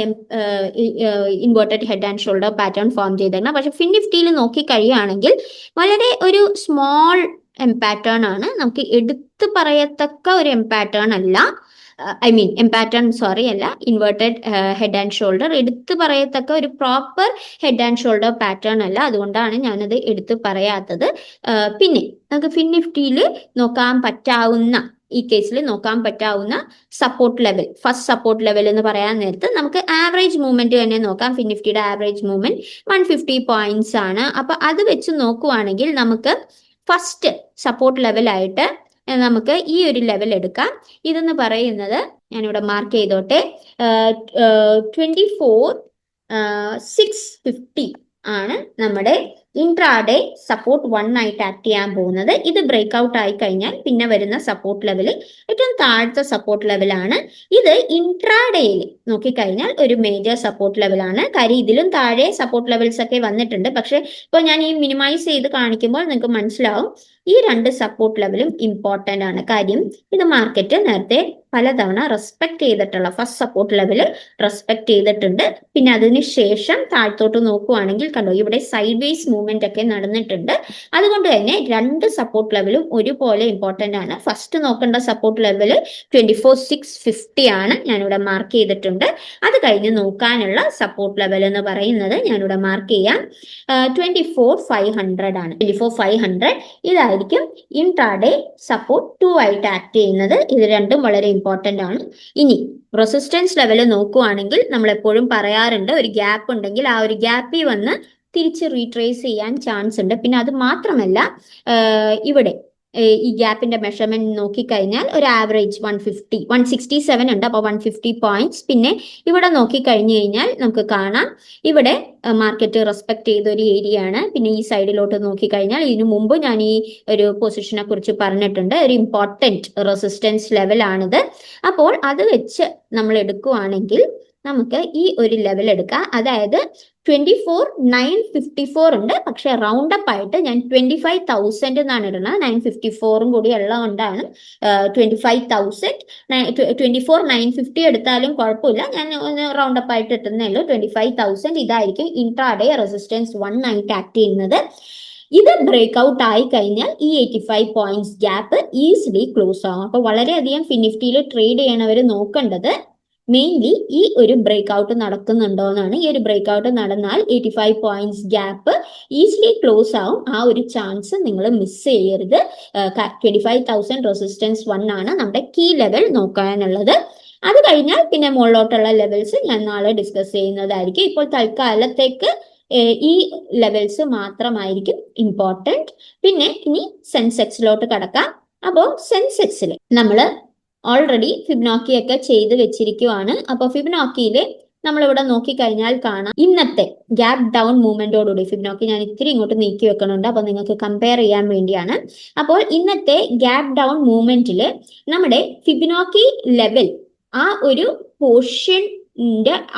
inverted head and shoulder pattern form ചെയ്തേക്കുന്നത്. പക്ഷെ ഫിൻ നിഫ്റ്റിയിൽ നോക്കിക്കഴിയുകയാണെങ്കിൽ വളരെ ഒരു സ്മോൾ എം പാറ്റേൺ ആണ്. നമുക്ക് എടുത്തു പറയത്തക്ക ഒരു എം പാറ്റേൺ അല്ല. എം പാറ്റേൺ അല്ല, ഇൻവേർട്ടഡ് ഹെഡ് ആൻഡ് ഷോൾഡർ എടുത്തു പറയത്തക്ക ഒരു proper head and shoulder pattern അല്ല. അതുകൊണ്ടാണ് ഞാനത് എടുത്തു പറയാത്തത്. പിന്നെ നമുക്ക് ഫിൻ നിഫ്റ്റിയിൽ നോക്കാൻ പറ്റാവുന്ന ഈ കേസിൽ നോക്കാൻ പറ്റാവുന്ന support level, first support level എന്ന് പറയാൻ നേരത്ത് നമുക്ക് ആവറേജ് മൂവ്മെന്റ് തന്നെ നോക്കാം. നിഫ്റ്റിയുടെ ആവറേജ് മൂവ്മെന്റ് 150 പോയിന്റ്സ് ആണ്. അപ്പൊ അത് വെച്ച് നോക്കുവാണെങ്കിൽ നമുക്ക് ഫസ്റ്റ് സപ്പോർട്ട് ലെവലായിട്ട് നമുക്ക് ഈ ഒരു ലെവൽ എടുക്കാം. ഇതെന്ന് പറയുന്നത് ഞാനിവിടെ മാർക്ക് ചെയ്തോട്ടെ, 24,650 ആണ് നമ്മുടെ ഇൻട്രാഡേ സപ്പോർട്ട് 1 ആയിട്ട് ആക്ട് ചെയ്യാൻ പോകുന്നത്. ഇത് ബ്രേക്ക് ഔട്ട് ആയി കഴിഞ്ഞാൽ പിന്നെ വരുന്ന സപ്പോർട്ട് ലെവൽ ഏറ്റവും താഴത്തെ സപ്പോർട്ട് ലെവലാണ്. ഇത് ഇൻട്രാഡേയിൽ നോക്കിക്കഴിഞ്ഞാൽ ഒരു മേജർ സപ്പോർട്ട് ലെവലാണ്. കാര്യം ഇതിലും താഴെ സപ്പോർട്ട് ലെവൽസ് ഒക്കെ വന്നിട്ടുണ്ട്. പക്ഷെ ഇപ്പോൾ ഞാൻ ഈ മിനിമൈസ് ചെയ്ത് കാണിക്കുമ്പോൾ നിങ്ങൾക്ക് മനസ്സിലാവും ഈ രണ്ട് സപ്പോർട്ട് ലെവലും ഇമ്പോർട്ടന്റ് ആണ്. കാര്യം ഇത് മാർക്കറ്റ് നേരത്തെ പലതവണ റെസ്പെക്ട് ചെയ്തിട്ടുള്ള ഫസ്റ്റ് സപ്പോർട്ട് ലെവൽ റെസ്പെക്ട് ചെയ്തിട്ടുണ്ട്. പിന്നെ അതിന് ശേഷം താഴത്തോട്ട് നോക്കുവാണെങ്കിൽ കണ്ടോ ഇവിടെ സൈഡ് വേസ് മൂവ്മെന്റ് ഒക്കെ നടന്നിട്ടുണ്ട്. അതുകൊണ്ട് തന്നെ രണ്ട് സപ്പോർട്ട് ലെവലും ഒരുപോലെ ഇമ്പോർട്ടന്റ് ആണ്. ഫസ്റ്റ് നോക്കേണ്ട സപ്പോർട്ട് ലെവൽ 24,650 ആണ്, ഞാനിവിടെ മാർക്ക് ചെയ്തിട്ടുണ്ട്. അത് കഴിഞ്ഞ് നോക്കാനുള്ള സപ്പോർട്ട് ലെവൽ എന്ന് പറയുന്നത് ഞാനിവിടെ മാർക്ക് ചെയ്യാം 24,500 ആണ്. 24,500 ഇതായിരിക്കും ഇൻട്രാഡേ സപ്പോർട്ട് 2 ആയിട്ട് ആക്ട് ചെയ്യുന്നത്. ഇത് രണ്ടും വളരെ ഇമ്പോർട്ടന്റ് ആണ്. ഇനി റെസിസ്റ്റൻസ് ലെവൽ നോക്കുവാണെങ്കിൽ നമ്മൾ എപ്പോഴും പറയാറുണ്ട് ഒരു ഗ്യാപ്പ് ഉണ്ടെങ്കിൽ ആ ഒരു ഗ്യാപ്പിൽ വന്ന് തിരിച്ച് റീട്രേസ് ചെയ്യാൻ ചാൻസ് ഉണ്ട്. പിന്നെ അത് മാത്രമല്ല ഇവിടെ ഈ ഗ്യാപ്പിന്റെ മെഷർമെന്റ് നോക്കിക്കഴിഞ്ഞാൽ ഒരു ആവറേജ് 167 ഉണ്ട്. അപ്പോൾ 150 പോയിന്റ്സ്. പിന്നെ ഇവിടെ നോക്കിക്കഴിഞ്ഞു കഴിഞ്ഞാൽ നമുക്ക് കാണാം ഇവിടെ മാർക്കറ്റ് റെസ്പെക്ട് ചെയ്ത ഒരു ഏരിയ ആണ്. പിന്നെ ഈ സൈഡിലോട്ട് നോക്കിക്കഴിഞ്ഞാൽ ഇതിനു മുമ്പ് ഞാൻ ഈ ഒരു പൊസിഷനെ കുറിച്ച് പറഞ്ഞിട്ടുണ്ട്, ഒരു ഇമ്പോർട്ടൻറ്റ് റെസിസ്റ്റൻസ് ലെവൽ ആണിത്. അപ്പോൾ അത് വെച്ച് നമ്മൾ എടുക്കുവാണെങ്കിൽ നമുക്ക് ഈ ഒരു ലെവൽ എടുക്കാം. അതായത് 24,954 ഉണ്ട്. പക്ഷെ റൗണ്ട് അപ്പ് ആയിട്ട് ഞാൻ 25,000 എന്നാണ് ഇടുന്നത്. 954 കൂടി ഉള്ളതുകൊണ്ടാണ് 25,000. 24,950 എടുത്താലും കുഴപ്പമില്ല, ഞാൻ റൗണ്ട് അപ്പ് ആയിട്ട് ഇട്ടുന്നേ ഉള്ളൂ. 25,000 ഇതായിരിക്കും ഇൻട്രാഡേ റെസിസ്റ്റൻസ് 1 ആയിട്ട് ആക്ട് ചെയ്യുന്നത്. ഇത് ബ്രേക്ക് ഔട്ട് ആയി കഴിഞ്ഞാൽ ഈ 85 പോയിന്റ്സ് ഗ്യാപ്പ് ഈസിലി ക്ലോസ് ആകും. അപ്പൊ വളരെയധികം നിഫ്റ്റിയിൽ ട്രേഡ് ചെയ്യണവർ നോക്കേണ്ടത് മെയിൻലി ഈ ഒരു ബ്രേക്ക് ഔട്ട് നടക്കുന്നുണ്ടോ എന്നാണ്. ഈ ഒരു ബ്രേക്ക് ഔട്ട് നടന്നാൽ 85 പോയിന്റ്സ് ഗ്യാപ്പ് ഈസിലി ക്ലോസ് ആവും. ആ ഒരു ചാൻസ് നിങ്ങൾ മിസ് ചെയ്യരുത്. 25,000 റെസിസ്റ്റൻസ് 1 ആണ് നമ്മുടെ കീ ലെവൽ നോക്കാനുള്ളത്. അത് കഴിഞ്ഞാൽ പിന്നെ മുകളിലോട്ടുള്ള ലെവൽസ് ഞാൻ നാളെ ഡിസ്കസ് ചെയ്യുന്നതായിരിക്കും. ഇപ്പോൾ തൽക്കാലത്തേക്ക് ഈ ലെവൽസ് മാത്രമായിരിക്കും ഇമ്പോർട്ടൻറ്റ്. പിന്നെ ഇനി സെൻസെക്സിലോട്ട് കടക്കാം. അപ്പോൾ സെൻസെക്സിൽ നമ്മൾ ഓൾറെഡി ഫിബൊനാച്ചി ഒക്കെ ചെയ്ത് വെച്ചിരിക്കുവാണ്. അപ്പോൾ ഫിബൊനാച്ചിയിൽ നമ്മളിവിടെ നോക്കിക്കഴിഞ്ഞാൽ കാണാം ഇന്നത്തെ ഗ്യാപ്പ് ഡൗൺ മൂവ്മെന്റോടുകൂടി ഫിബൊനാച്ചി ഞാൻ ഇത്തിരി ഇങ്ങോട്ട് നീക്കി വെക്കുന്നുണ്ട്, അപ്പോൾ നിങ്ങൾക്ക് കമ്പയർ ചെയ്യാൻ വേണ്ടിയാണ്. അപ്പോൾ ഇന്നത്തെ ഗ്യാപ്പ് ഡൗൺ മൂവ്മെന്റിൽ നമ്മുടെ ഫിബൊനാച്ചി ലെവൽ ആ ഒരു പോർഷൻ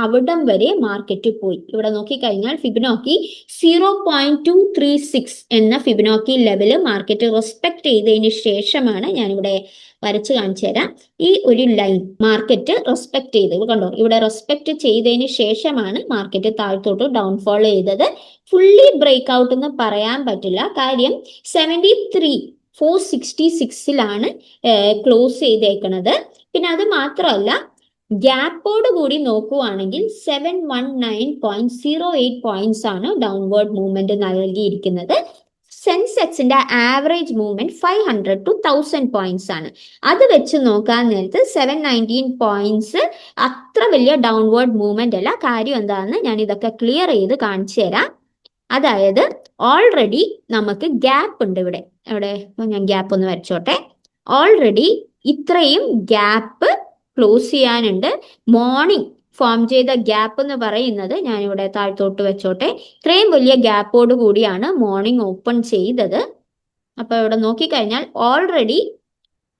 അവിടം വരെ മാർക്കറ്റ് പോയി. ഇവിടെ നോക്കിക്കഴിഞ്ഞാൽ ഫിബൊനാച്ചി 0.236 എന്ന ഫിബൊനാച്ചി ലെവല് മാർക്കറ്റ് റെസ്പെക്ട് ചെയ്തതിന് ശേഷമാണ് ഞാനിവിടെ വരച്ച് കാണിച്ചു തരാം. ഈ ഒരു ലൈൻ മാർക്കറ്റ് റെസ്പെക്ട് ചെയ്ത് കണ്ടോ, ഇവിടെ റെസ്പെക്ട് ചെയ്തതിന് ശേഷമാണ് മാർക്കറ്റ് താഴത്തോട്ട് ഡൗൺഫോൾ ചെയ്തത്. ഫുള്ളി ബ്രേക്ക് ഔട്ട് എന്ന് പറയാൻ പറ്റില്ല. കാര്യം 73,466 ക്ലോസ് ചെയ്തേക്കണത്. പിന്നെ അത് മാത്രമല്ല ഗ്യാപ്പോട് കൂടി നോക്കുവാണെങ്കിൽ 719.08 പോയിന്റ്സ് ആണ് ഡൗൺവേർഡ് മൂവ്മെന്റ് നൽകിയിരിക്കുന്നത്. സെൻസെക്സിന്റെ ആവറേജ് മൂവ്മെന്റ് 500 to 1000 പോയിന്റ്സ് ആണ്. അത് വെച്ച് നോക്കാൻ നേരത്ത് 719 പോയിന്റ്സ് അത്ര വലിയ ഡൗൺവേർഡ് മൂവ്മെന്റ് അല്ല. കാര്യം എന്താണെന്ന് ഞാൻ ഇതൊക്കെ ക്ലിയർ ചെയ്ത് കാണിച്ചു തരാം. അതായത് ഓൾറെഡി നമുക്ക് ഗ്യാപ്പ് ഉണ്ട് ഇവിടെ. ഞാൻ ഗ്യാപ്പ് ഒന്ന് വരച്ചോട്ടെ. ഓൾറെഡി ഇത്രയും ഗ്യാപ്പ് ക്ലോസ് ചെയ്യാനുണ്ട്. മോർണിംഗ് ഫോം ചെയ്ത ഗ്യാപ്പ് എന്ന് പറയുന്നത് ഞാനിവിടെ താഴ്ത്തോട്ട് വെച്ചോട്ടെ. ഇത്രയും വലിയ ഗ്യാപ്പോട് കൂടിയാണ് മോർണിംഗ് ഓപ്പൺ ചെയ്തത്. അപ്പൊ ഇവിടെ നോക്കിക്കഴിഞ്ഞാൽ ഓൾറെഡി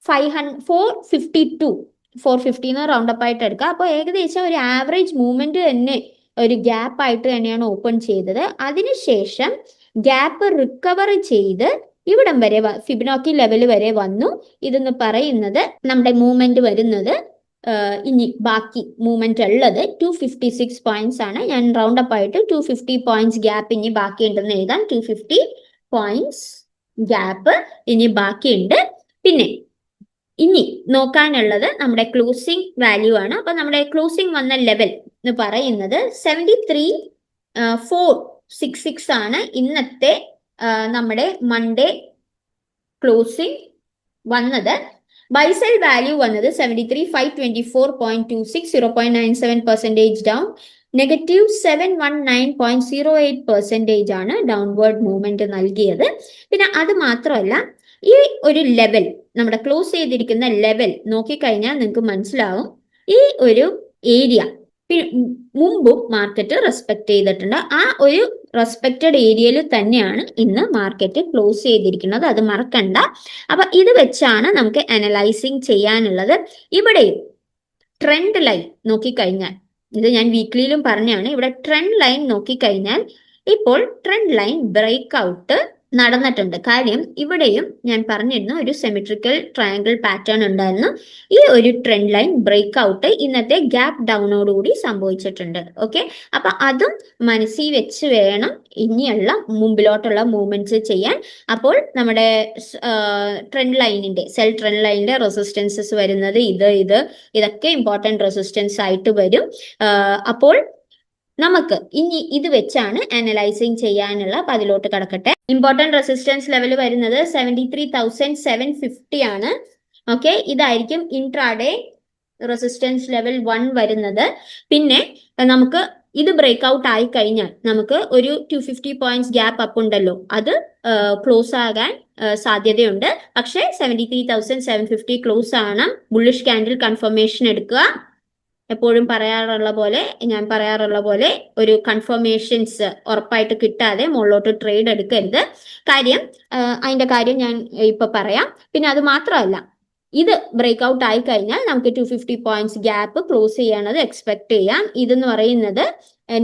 450 റൗണ്ട് അപ്പ് ആയിട്ട് എടുക്കുക. അപ്പോൾ ഏകദേശം ഒരു ആവറേജ് മൂവ്മെന്റ് തന്നെ ഒരു ഗ്യാപ്പ് ആയിട്ട് തന്നെയാണ് ഓപ്പൺ ചെയ്തത്. അതിനുശേഷം ഗ്യാപ്പ് റിക്കവർ ചെയ്ത് ഇവിടം വരെ ഫിബൊനാച്ചി ലെവൽ വരെ വന്നു. ഇതെന്ന് പറയുന്നത് നമ്മുടെ മൂവ്മെന്റ് വരുന്നത് ഇനി ബാക്കി മൂവ്മെന്റ് ഉള്ളത് 256 പോയിന്റ്സ് ആണ്. ഞാൻ റൗണ്ട് അപ്പ് ആയിട്ട് 250 പോയിന്റ്സ് ഗ്യാപ്പ് ഇനി ബാക്കിയുണ്ടെന്ന് എഴുതാം. 250 പോയിന്റ്സ് ഗ്യാപ്പ് ഇനി ബാക്കിയുണ്ട്. പിന്നെ ഇനി നോക്കാനുള്ളത് നമ്മുടെ ക്ലോസിംഗ് വാല്യൂ ആണ്. അപ്പൊ നമ്മുടെ ക്ലോസിംഗ് വന്ന ലെവൽ എന്ന് പറയുന്നത് 73,466 ആണ് ഇന്നത്തെ നമ്മുടെ മൺഡേ ക്ലോസിംഗ് വന്നത്. ബൈ സെൽ വാല്യൂ വന്നത് 73,524.26, 0.97% ഡൗൺ. -719.08% ആണ് ഡൗൺവേർഡ് മൂവ്മെന്റ് നൽകിയത്. പിന്നെ അത് മാത്രമല്ല, ഈ ഒരു ലെവൽ, നമ്മുടെ ക്ലോസ് ചെയ്തിരിക്കുന്ന ലെവൽ നോക്കിക്കഴിഞ്ഞാൽ നിങ്ങൾക്ക് മനസ്സിലാവും ഈ ഒരു ഏരിയ മുമ്പും മാർക്കറ്റ് റെസ്പെക്ട് ചെയ്തിട്ടുണ്ട്. ആ ഒരു റെസ്പെക്റ്റഡ് ഏരിയയിൽ തന്നെയാണ് ഇന്ന് മാർക്കറ്റ് ക്ലോസ് ചെയ്തിരിക്കുന്നത്, അത് മറക്കണ്ട. അപ്പൊ ഇത് വെച്ചാണ് നമുക്ക് അനലൈസിങ് ചെയ്യാനുള്ളത്. ഇവിടെയും ട്രെൻഡ് ലൈൻ നോക്കിക്കഴിഞ്ഞാൽ, ഇത് ഞാൻ വീക്ക്ലിയിലും പറഞ്ഞാണ്, ഇവിടെ ട്രെൻഡ് ലൈൻ നോക്കിക്കഴിഞ്ഞാൽ ഇപ്പോൾ ട്രെൻഡ് ലൈൻ ബ്രേക്ക് ഔട്ട് നടന്നിട്ടുണ്ട്. കാര്യം ഇവിടെയും ഞാൻ പറഞ്ഞിരുന്നു ഒരു സിമെട്രിക്കൽ ട്രയാങ്കിൾ പാറ്റേൺ ഉണ്ടായിരുന്നു. ഈ ഒരു ട്രെൻഡ് ലൈൻ ബ്രേക്ക് ഔട്ട് ഇന്നത്തെ ഗ്യാപ്പ് ഡൗണോടുകൂടി സംഭവിച്ചിട്ടുണ്ട്. ഓക്കെ, അപ്പൊ അതും മനസ്സിൽ വെച്ച് വേണം ഇനിയുള്ള മുമ്പിലോട്ടുള്ള മൂവ്മെന്റ്സ് ചെയ്യാൻ. അപ്പോൾ നമ്മുടെ ട്രെൻഡ് ലൈനിന്റെ, സെൽ ട്രെൻഡ് ലൈനിന്റെ റെസിസ്റ്റൻസസ് വരുന്നത് ഇതൊക്കെ ഇമ്പോർട്ടന്റ് റെസിസ്റ്റൻസ് ആയിട്ട് വരും. അപ്പോൾ നമുക്ക് ഇനി ഇത് വെച്ചാണ് അനലൈസിങ് ചെയ്യാനുള്ള. അപ്പൊ അതിലോട്ട് കടക്കട്ടെ. ഇമ്പോർട്ടന്റ് റെസിസ്റ്റൻസ് ലെവൽ വരുന്നത് 73,750 ആണ്. ഓക്കെ, ഇതായിരിക്കും ഇൻട്രാഡേ റെസിസ്റ്റൻസ് ലെവൽ 1 വരുന്നത്. പിന്നെ നമുക്ക് ഇത് ബ്രേക്ക് ഔട്ട് ആയി കഴിഞ്ഞാൽ നമുക്ക് ഒരു 250 പോയിന്റ്സ് ഗ്യാപ്പ് അപ്പ് ഉണ്ടല്ലോ, അത് ക്ലോസ് ആകാൻ സാധ്യതയുണ്ട്. പക്ഷേ 73,750 ക്ലോസ് ആണ്. ബുള്ളിഷ് ക്യാൻഡിൽ കൺഫർമേഷൻ എടുക്കുക. എപ്പോഴും ഞാൻ പറയാറുള്ള പോലെ ഒരു കൺഫർമേഷൻസ് ഉറപ്പായിട്ട് കിട്ടാതെ മുകളിലോട്ട് ട്രേഡ് എടുക്കരുത്. അതിന്റെ കാര്യം ഞാൻ ഇപ്പൊ പറയാം. പിന്നെ അത് മാത്രമല്ല, ഇത് ബ്രേക്ക് ഔട്ട് ആയി കഴിഞ്ഞാൽ നമുക്ക് 250 പോയിന്റ്സ് ഗ്യാപ്പ് ക്ലോസ് ചെയ്യണത് എക്സ്പെക്ട് ചെയ്യാം. ഇതെന്ന് പറയുന്നത്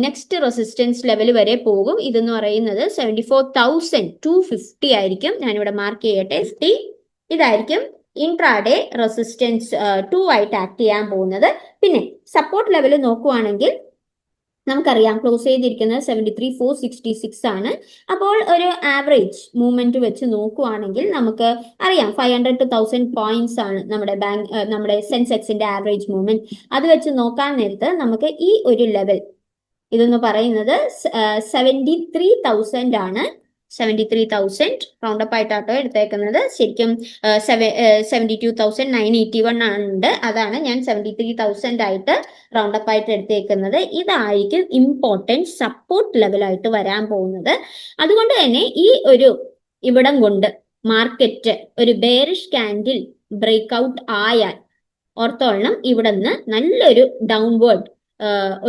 നെക്സ്റ്റ് റെസിസ്റ്റൻസ് ലെവൽ വരെ പോകും. ഇതെന്ന് പറയുന്നത് 74,250 ആയിരിക്കും. ഞാനിവിടെ മാർക്ക് ചെയ്യട്ടെ, 50. ഇതായിരിക്കും ഇൻട്രാഡേ റെസിസ്റ്റൻസ് 2 ആയിട്ട് ആക്ട് ചെയ്യാൻ പോകുന്നത്. പിന്നെ സപ്പോർട്ട് ലെവൽ നോക്കുവാണെങ്കിൽ നമുക്കറിയാം ക്ലോസ് ചെയ്തിരിക്കുന്നത് 73,466 ആണ്. അപ്പോൾ ഒരു ആവറേജ് മൂവ്മെന്റ് വെച്ച് നോക്കുവാണെങ്കിൽ നമുക്ക് അറിയാം 500 to 1000 പോയിന്റ്സ് ആണ് നമ്മുടെ സെൻസെക്സിന്റെ ആവറേജ് മൂവ്മെന്റ്. അത് വെച്ച് നോക്കാൻ നേരത്ത് നമുക്ക് ഈ ഒരു ലെവൽ ഇതെന്ന് പറയുന്നത് 73,000 ആണ്. 73,000 റൗണ്ടപ്പ് ആയിട്ടാട്ടോ എടുത്തേക്കുന്നത്. ശരിക്കും 72,981 ഉണ്ട്. അതാണ് ഞാൻ 73,000 ആയിട്ട് റൗണ്ടപ്പ് ആയിട്ട് എടുത്തേക്കുന്നത്. ഇതായിരിക്കും ഇമ്പോർട്ടൻറ്റ് സപ്പോർട്ട് ലെവലായിട്ട് വരാൻ പോകുന്നത്. അതുകൊണ്ട് തന്നെ ഈ ഒരു ഇവിടം കൊണ്ട് മാർക്കറ്റ് ഒരു ബെയറിഷ് ക്യാൻഡിൽ ബ്രേക്ക് ഔട്ട് ആയാൽ ഓർത്തോളണം, ഇവിടെ നിന്ന് നല്ലൊരു ഡൗൺവേർഡ്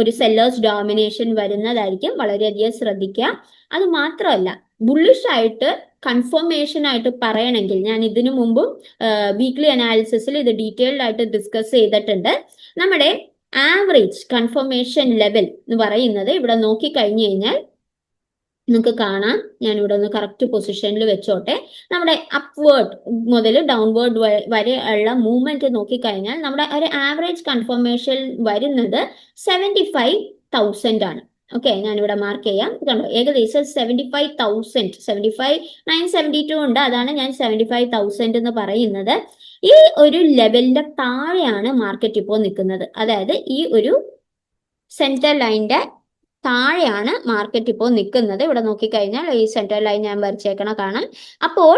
ഒരു സെല്ലേഴ്സ് ഡോമിനേഷൻ വരുന്നതായിരിക്കും. വളരെയധികം ശ്രദ്ധിക്കുക. അത് മാത്രമല്ല, ബുള്ളിഷ് ആയിട്ട് കൺഫർമേഷൻ ആയിട്ട് പറയണമെങ്കിൽ ഞാൻ ഇതിനു മുമ്പും വീക്ക്ലി അനാലിസിസിൽ ഇത് ഡീറ്റെയിൽഡ് ആയിട്ട് ഡിസ്കസ് ചെയ്തിട്ടുണ്ട്. നമ്മുടെ ആവറേജ് കൺഫർമേഷൻ ലെവൽ എന്ന് പറയുന്നത് ഇവിടെ നോക്കിക്കഴിഞ്ഞു കഴിഞ്ഞാൽ നിങ്ങൾക്ക് കാണാം. ഞാൻ ഇവിടെ ഒന്ന് കറക്റ്റ് പൊസിഷനിൽ വെച്ചോട്ടെ. നമ്മുടെ അപ്വേർഡ് മുതൽ ഡൗൺവേർഡ് വരെ ഉള്ള മൂവ്മെന്റ് നോക്കിക്കഴിഞ്ഞാൽ നമ്മുടെ ഒരു ആവറേജ് കൺഫർമേഷൻ വരുന്നത് 75,000 ആണ്. ഓക്കെ, ഞാനിവിടെ മാർക്ക് ചെയ്യാം. കണ്ടോ, ഏകദേശം 75,000, 75,972 ഉണ്ട്. അതാണ് ഞാൻ 75,000 എന്ന് പറയുന്നത്. ഈ ഒരു ലെവലിന്റെ താഴെയാണ് മാർക്കറ്റ് ഇപ്പോൾ നിൽക്കുന്നത്. അതായത് ഈ ഒരു സെന്റർ ലൈനിന്റെ താഴെയാണ് മാർക്കറ്റ് ഇപ്പോൾ നിൽക്കുന്നത്. ഇവിടെ നോക്കിക്കഴിഞ്ഞാൽ ഈ സെന്റർ ലൈൻ ഞാൻ വരച്ചേക്കണ കാണാം. അപ്പോൾ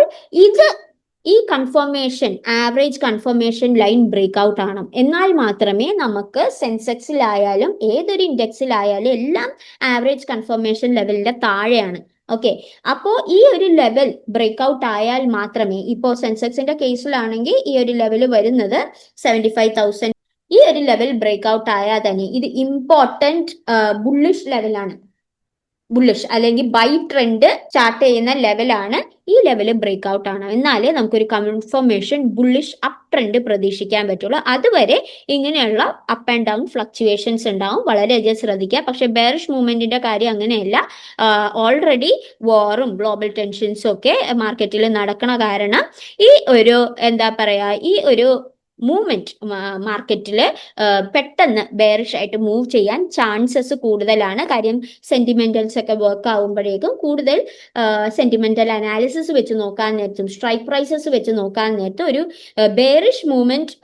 ഈ confirmation, average confirmation line break out ആണ്. എന്നാൽ മാത്രമേ നമുക്ക് സെൻസെക്സിലായാലും ഏതൊരു ഇൻഡെക്സിലായാലും എല്ലാം ആവറേജ് കൺഫർമേഷൻ ലെവലിന്റെ താഴെയാണ്. ഓക്കെ, അപ്പോൾ ഈ ഒരു ലെവൽ ബ്രേക്ക് ഔട്ട് ആയാൽ മാത്രമേ, ഇപ്പോൾ സെൻസെക്സിന്റെ കേസിലാണെങ്കിൽ ഈ ഒരു ലെവൽ വരുന്നത് 75,000. ഈ ഒരു ലെവൽ ബ്രേക്ക് ഔട്ട് ആയാൽ തന്നെ ഇത് ഇമ്പോർട്ടന്റ് ബുള്ളിഷ് ലെവലാണ്. ബുള്ളിഷ് അല്ലെങ്കിൽ ബൈ ട്രെൻഡ് സ്റ്റാർട്ട് ചെയ്യുന്ന ലെവലാണ്. ഈ ലെവൽ ബ്രേക്ക് ഔട്ട് ആണ്. എന്നാലേ നമുക്കൊരു കൺഫർമേഷൻ ബുള്ളിഷ് അപ്പ് ട്രെൻഡ് പ്രതീക്ഷിക്കാൻ പറ്റുള്ളൂ. അതുവരെ ഇങ്ങനെയുള്ള അപ്പ് ആൻഡ് ഡൗൺ ഫ്ലക്ച്വേഷൻസ് ഉണ്ടാവും. വളരെയധികം ശ്രദ്ധിക്കുക. പക്ഷെ ബെയറിഷ് മൂവ്മെന്റിന്റെ കാര്യം അങ്ങനെയല്ല. ഓൾറെഡി വാറും ഗ്ലോബൽ ടെൻഷൻസും ഒക്കെ മാർക്കറ്റിൽ നടക്കണ കാരണം ഈ ഒരു ഈ ഒരു മൂവ്മെന്റ് മാർക്കറ്റിൽ പെട്ടെന്ന് ബെയറിഷ് ആയിട്ട് മൂവ് ചെയ്യാൻ ചാൻസസ് കൂടുതലാണ്. കാര്യം സെന്റിമെന്റൽസ് ഒക്കെ വർക്ക് ആവുമ്പോഴേക്കും കൂടുതൽ സെന്റിമെന്റൽ അനാലിസിസ് വെച്ച് നോക്കാൻ നേരത്തും സ്ട്രൈക്ക് പ്രൈസസ് വെച്ച് നോക്കാൻ നേരത്തും ഒരു ബെയറിഷ് മൂവ്മെന്റ്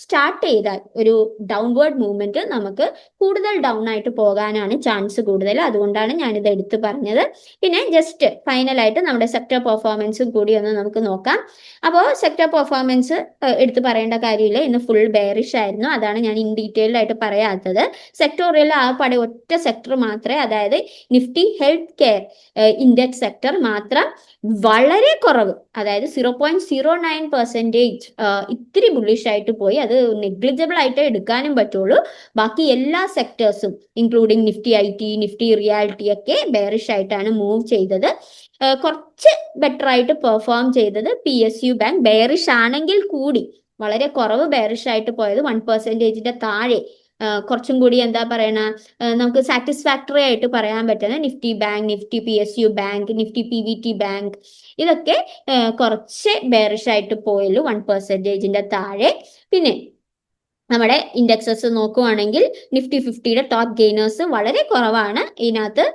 സ്റ്റാർട്ട് ചെയ്താൽ ഒരു ഡൗൺവേർഡ് മൂവ്മെന്റ് നമുക്ക് കൂടുതൽ ഡൗൺ ആയിട്ട് പോകാനാണ് ചാൻസ് കൂടുതൽ. അതുകൊണ്ടാണ് ഞാനിത് എടുത്തു പറഞ്ഞത്. പിന്നെ ജസ്റ്റ് ഫൈനലായിട്ട് നമ്മുടെ സെക്ടർ പെർഫോമൻസും കൂടി ഒന്ന് നമുക്ക് നോക്കാം. അപ്പോൾ സെക്ടർ പെർഫോമൻസ് എടുത്തു പറയേണ്ട കാര്യമില്ല, ഇന്ന് ഫുൾ ബെയറിഷ് ആയിരുന്നു. അതാണ് ഞാൻ ഇൻ ഡീറ്റെയിൽഡ് ആയിട്ട് പറയാത്തത്. സെക്ടോറിയൽ ആ പട ഒറ്റ സെക്ടർ മാത്രമേ, അതായത് Nifty health care index sector മാത്രം വളരെ കുറവ്, അതായത് 0.09% ഇത്തിരി ബുള്ളിഷ് ആയിട്ട് പോയി. അത് നെഗ്ലിജിബിൾ ആയിട്ട് എടുക്കാനും പറ്റുള്ളൂ. ബാക്കി എല്ലാ സെക്ടേഴ്സും including Nifty IT, Nifty realty ഒക്കെ ബെയറിഷ് ആയിട്ടാണ് മൂവ് ചെയ്തത്. കുറച്ച് ബെറ്റർ ആയിട്ട് പെർഫോം ചെയ്തത് PSU ബാങ്ക്, ബെയറിഷ് ആണെങ്കിൽ കൂടി വളരെ കുറവ് ബെയറിഷ് ആയിട്ട് പോയത് 1%-ന്റെ താഴെ. കുറച്ചും കൂടി എന്താ പറയണ, നമുക്ക് സാറ്റിസ്ഫാക്ടറി ആയിട്ട് പറയാൻ പറ്റുന്ന Nifty Bank, Nifty PSU bank, Nifty PVT bank, ഇതൊക്കെ കുറച്ച് ബെയറിഷ് ആയിട്ട് പോയുള്ളൂ, 1%-ന്റെ താഴെ. പിന്നെ നമ്മുടെ ഇൻഡെക്സസ് നോക്കുവാണെങ്കിൽ നിഫ്റ്റി 50യുടെ ടോപ്പ് ഗെയിനേഴ്സ് വളരെ കുറവാണ്. ഇതിനകത്ത്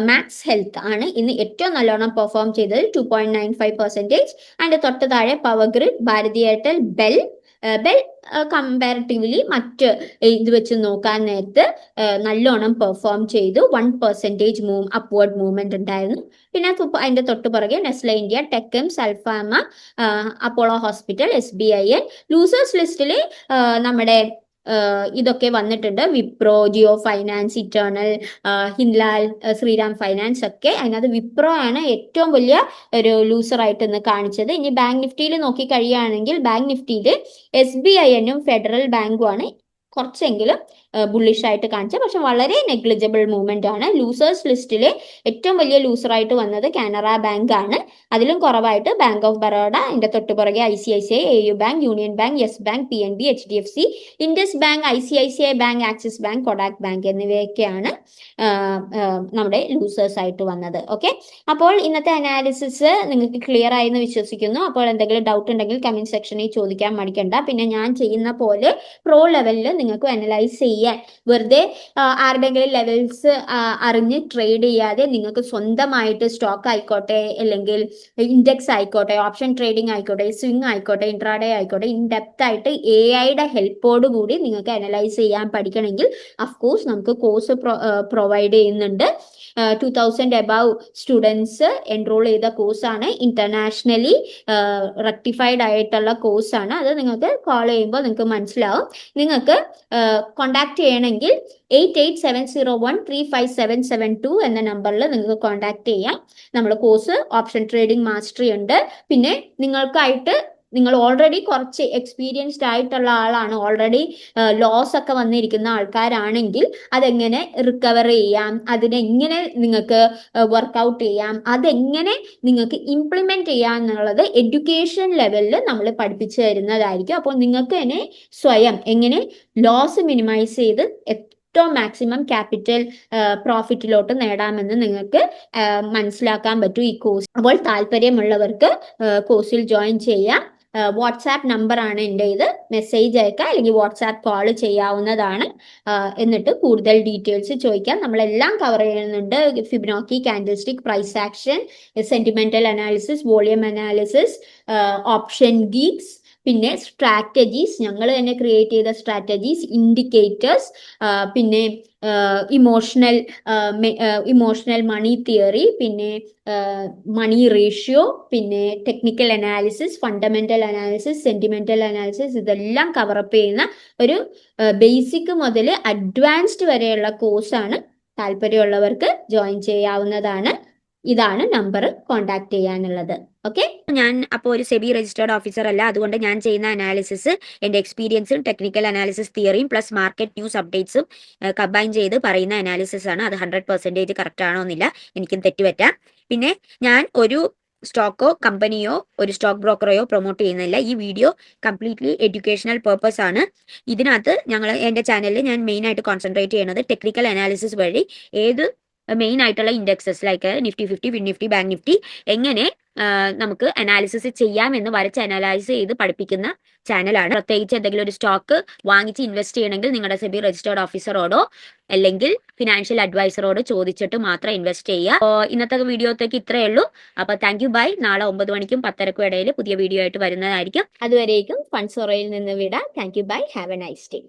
മാക്സ് ഹെൽത്ത് ആണ് ഇന്ന് ഏറ്റവും നല്ലോണം പെർഫോം ചെയ്തത്, 2.95%. അതിന്റെ തൊട്ട് താഴെ പവർ ഗ്രിഡ്, ഭാരതി എയർടെൽ, ബെൽ കമ്പാരിറ്റീവ്ലി മറ്റ് ഇത് വെച്ച് നോക്കാൻ നേരത്ത് നല്ലോണം പെർഫോം ചെയ്തു. 1% അപ്വേർഡ് മൂവ്മെന്റ് ഉണ്ടായിരുന്നു. പിന്നെ അതിന്റെ തൊട്ട് പുറകെ നെസ്ലെ ഇന്ത്യ, ടെക്കം, സൽഫാമ, അപ്പോളോ ഹോസ്പിറ്റൽ, SBIN. ലൂസേഴ്സ് ലിസ്റ്റിൽ നമ്മുടെ ഇതൊക്കെ വന്നിട്ടുണ്ട്. വിപ്രോ, ജിയോ ഫൈനാൻസ്, ഇറ്റേണൽ, ഹിൻലാൽ, ശ്രീറാം ഫൈനാൻസ് ഒക്കെ. അതിനകത്ത് വിപ്രോ ആണ് ഏറ്റവും വലിയ ഒരു ലൂസർ ആയിട്ട് ഇന്ന് കാണിച്ചത്. ഇനി ബാങ്ക് നിഫ്റ്റിയിൽ നോക്കി കഴിയുകയാണെങ്കിൽ ബാങ്ക് നിഫ്റ്റിയിൽ SBIN-ഉം ഫെഡറൽ ബാങ്കും ആണ് കുറച്ചെങ്കിലും ബുള്ളിഷ് ആയിട്ട് കാണിച്ചത്, പക്ഷെ വളരെ നെഗ്ലിജിബിൾ മൂവ്മെന്റ് ആണ്. ലൂസേഴ്സ് ലിസ്റ്റിൽ ഏറ്റവും വലിയ ലൂസറായിട്ട് വന്നത് കാനറ ബാങ്ക് ആണ്. അതിലും കുറവായിട്ട് ബാങ്ക് ഓഫ് ബറോഡ, അതിന്റെ തൊട്ടുപുറകെ ICICI, AU bank, Union Bank, Yes Bank, PNB, HDFC, Indus bank, ICICI bank, Axis Bank, Kotak bank എന്നിവയൊക്കെയാണ് നമ്മുടെ ലൂസേഴ്സ് ആയിട്ട് വന്നത്. ഓക്കെ, അപ്പോൾ ഇന്നത്തെ അനാലിസിസ് നിങ്ങൾക്ക് ക്ലിയർ ആയി എന്ന് വിശ്വസിക്കുന്നു. അപ്പോൾ എന്തെങ്കിലും ഡൗട്ട് ഉണ്ടെങ്കിൽ കമന്റ് സെക്ഷനിൽ ചോദിക്കാൻ മടിക്കണ്ട. പിന്നെ ഞാൻ ചെയ്യുന്ന പോലെ പ്രോ ലെവലിൽ നിങ്ങൾക്ക് അനലൈസ് ചെയ്യാൻ, വെറുതെ ആരുടെങ്കിലും ലെവൽസ് അറിഞ്ഞ് ട്രേഡ് ചെയ്യാതെ നിങ്ങൾക്ക് സ്വന്തമായിട്ട് സ്റ്റോക്ക് ആയിക്കോട്ടെ, അല്ലെങ്കിൽ ഇൻഡെക്സ് ആയിക്കോട്ടെ, ഓപ്ഷൻ ട്രേഡിംഗ് ആയിക്കോട്ടെ, സ്വിംഗ് ആയിക്കോട്ടെ, ഇൻട്രാഡേ ആയിക്കോട്ടെ, ഇൻ ഡെപ്ത് ആയിട്ട് AI-യുടെ ഹെൽപ്പോട് കൂടി നിങ്ങൾക്ക് അനലൈസ് ചെയ്യാൻ പഠിക്കണമെങ്കിൽ അഫ്കോഴ്സ് നമുക്ക് കോഴ്സ് പ്രൊവൈഡ് ചെയ്യുന്നുണ്ട്. 2000 എബവ് സ്റ്റുഡൻസ് എൻറോൾ ചെയ്ത കോഴ്സാണ്. ഇന്റർനാഷണലി റെക്ടിഫൈഡ് ആയിട്ടുള്ള കോഴ്സാണ്. അത് നിങ്ങൾക്ക് കോൾ ചെയ്യുമ്പോൾ നിങ്ങൾക്ക് മനസ്സിലാവും. നിങ്ങൾക്ക് കോണ്ടാക്ട് ചെയ്യണമെങ്കിൽ 8870135772 എന്ന നമ്പറിൽ നിങ്ങൾക്ക് കോണ്ടാക്ട് ചെയ്യാം. നമ്മൾ കോഴ്സ് ഓപ്ഷൻ ട്രേഡിംഗ് മാസ്റ്ററി ഉണ്ട്. പിന്നെ നിങ്ങൾ ഓൾറെഡി കുറച്ച് എക്സ്പീരിയൻസ്ഡ് ആയിട്ടുള്ള ആളാണ്, ഓൾറെഡി ലോസ് ഒക്കെ വന്നിരിക്കുന്ന ആൾക്കാരാണെങ്കിൽ അതെങ്ങനെ റിക്കവർ ചെയ്യാം, അതിനെങ്ങനെ നിങ്ങൾക്ക് വർക്ക്ഔട്ട് ചെയ്യാം, അതെങ്ങനെ നിങ്ങൾക്ക് ഇംപ്ലിമെന്റ് ചെയ്യാം എന്നുള്ളത് എഡ്യൂക്കേഷൻ ലെവലിൽ നമ്മൾ പഠിപ്പിച്ചു തരുന്നതായിരിക്കും. അപ്പോൾ നിങ്ങൾക്ക് തന്നെ സ്വയം എങ്ങനെ ലോസ് മിനിമൈസ് ചെയ്ത് ഏറ്റവും മാക്സിമം ക്യാപിറ്റൽ പ്രോഫിറ്റിലോട്ട് നേടാമെന്ന് നിങ്ങൾക്ക് മനസ്സിലാക്കാൻ പറ്റും ഈ കോഴ്സ്. അപ്പോൾ താല്പര്യമുള്ളവർക്ക് കോഴ്സിൽ ജോയിൻ ചെയ്യാം. വാട്സാപ്പ് നമ്പർ ആണ് എൻ്റെ ഇത്. മെസ്സേജ് അയക്കുക അല്ലെങ്കിൽ വാട്സാപ്പ് കോൾ ചെയ്യാവുന്നതാണ്. എന്നിട്ട് കൂടുതൽ ഡീറ്റെയിൽസ് ചോദിക്കാം. നമ്മളെല്ലാം കവർ ചെയ്യുന്നുണ്ട്. Fibonacci, candlestick, price action, sentimental analysis, volume analysis, option Greeks, പിന്നെ സ്ട്രാറ്റജീസ്, ഞങ്ങൾ തന്നെ ക്രിയേറ്റ് ചെയ്ത സ്ട്രാറ്റജീസ്, ഇൻഡിക്കേറ്റേഴ്സ്, പിന്നെ ഇമോഷണൽ മണി തിയറി, പിന്നെ മണി റേഷ്യോ, പിന്നെ technical analysis, fundamental analysis, sentimental analysis, ഇതെല്ലാം കവറപ്പ് ചെയ്യുന്ന ഒരു ബേസിക് മുതൽ അഡ്വാൻസ്ഡ് വരെയുള്ള കോഴ്സാണ്. താല്പര്യമുള്ളവർക്ക് ജോയിൻ ചെയ്യാവുന്നതാണ്. ഇതാണ് നമ്പർ കോണ്ടാക്ട് ചെയ്യാനുള്ളത്. ഓക്കെ, ഞാൻ അപ്പോൾ ഒരു സെബി രജിസ്റ്റേർഡ് ഓഫീസർ അല്ല. അതുകൊണ്ട് ഞാൻ ചെയ്യുന്ന അനാലിസിസ് എൻ്റെ എക്സ്പീരിയൻസും ടെക്നിക്കൽ അനാലിസിസ് തിയറിയും പ്ലസ് മാർക്കറ്റ് ന്യൂസ് അപ്ഡേറ്റ്സും കമ്പൈൻ ചെയ്ത് പറയുന്ന അനാലിസിസ് ആണ്. അത് 100% കറക്റ്റ് ആണോ എന്നില്ല, എനിക്കും തെറ്റുപറ്റാം. പിന്നെ ഞാൻ ഒരു സ്റ്റോക്കോ കമ്പനിയോ ഒരു സ്റ്റോക്ക് ബ്രോക്കറെയോ പ്രൊമോട്ട് ചെയ്യുന്നില്ല. ഈ വീഡിയോ കംപ്ലീറ്റ്ലി എഡ്യൂക്കേഷണൽ പേർപ്പസ് ആണ്. ഇതിനകത്ത് എൻ്റെ ചാനലിൽ ഞാൻ മെയിൻ ആയിട്ട് കോൺസെൻട്രേറ്റ് ചെയ്യുന്നത് ടെക്നിക്കൽ അനാലിസിസ് വഴി ഏത് മെയിൻ ആയിട്ടുള്ള indexes like Nifty 50, Fin Nifty, Bank Nifty എങ്ങനെ നമുക്ക് അനാലിസിസ് ചെയ്യാമെന്ന് വരച്ച് അനലൈസ് ചെയ്ത് പഠിപ്പിക്കുന്ന ചാനലാണ്. പ്രത്യേകിച്ച് എന്തെങ്കിലും ഒരു സ്റ്റോക്ക് വാങ്ങിച്ച് ഇൻവെസ്റ്റ് ചെയ്യണമെങ്കിൽ നിങ്ങളുടെ സെബി രജിസ്റ്റേർഡ് ഓഫീസറോടോ അല്ലെങ്കിൽ ഫിനാൻഷ്യൽ അഡ്വൈസറോട് ചോദിച്ചിട്ട് മാത്രം ഇൻവെസ്റ്റ് ചെയ്യുക. അപ്പോൾ ഇന്നത്തെ വീഡിയോത്തേക്ക് ഇത്രയേ ഉള്ളൂ. അപ്പോൾ താങ്ക് യു, ബൈ. നാളെ 9 മണിക്കും 10:30ക്കും ഇടയിൽ പുതിയ വീഡിയോ ആയിട്ട് വരുന്നതായിരിക്കും. അതുവരേക്കും ഫണ്ട്സ് ഒറയിൽ നിന്ന് വിടാം. Thank you, bye. Have a nice day.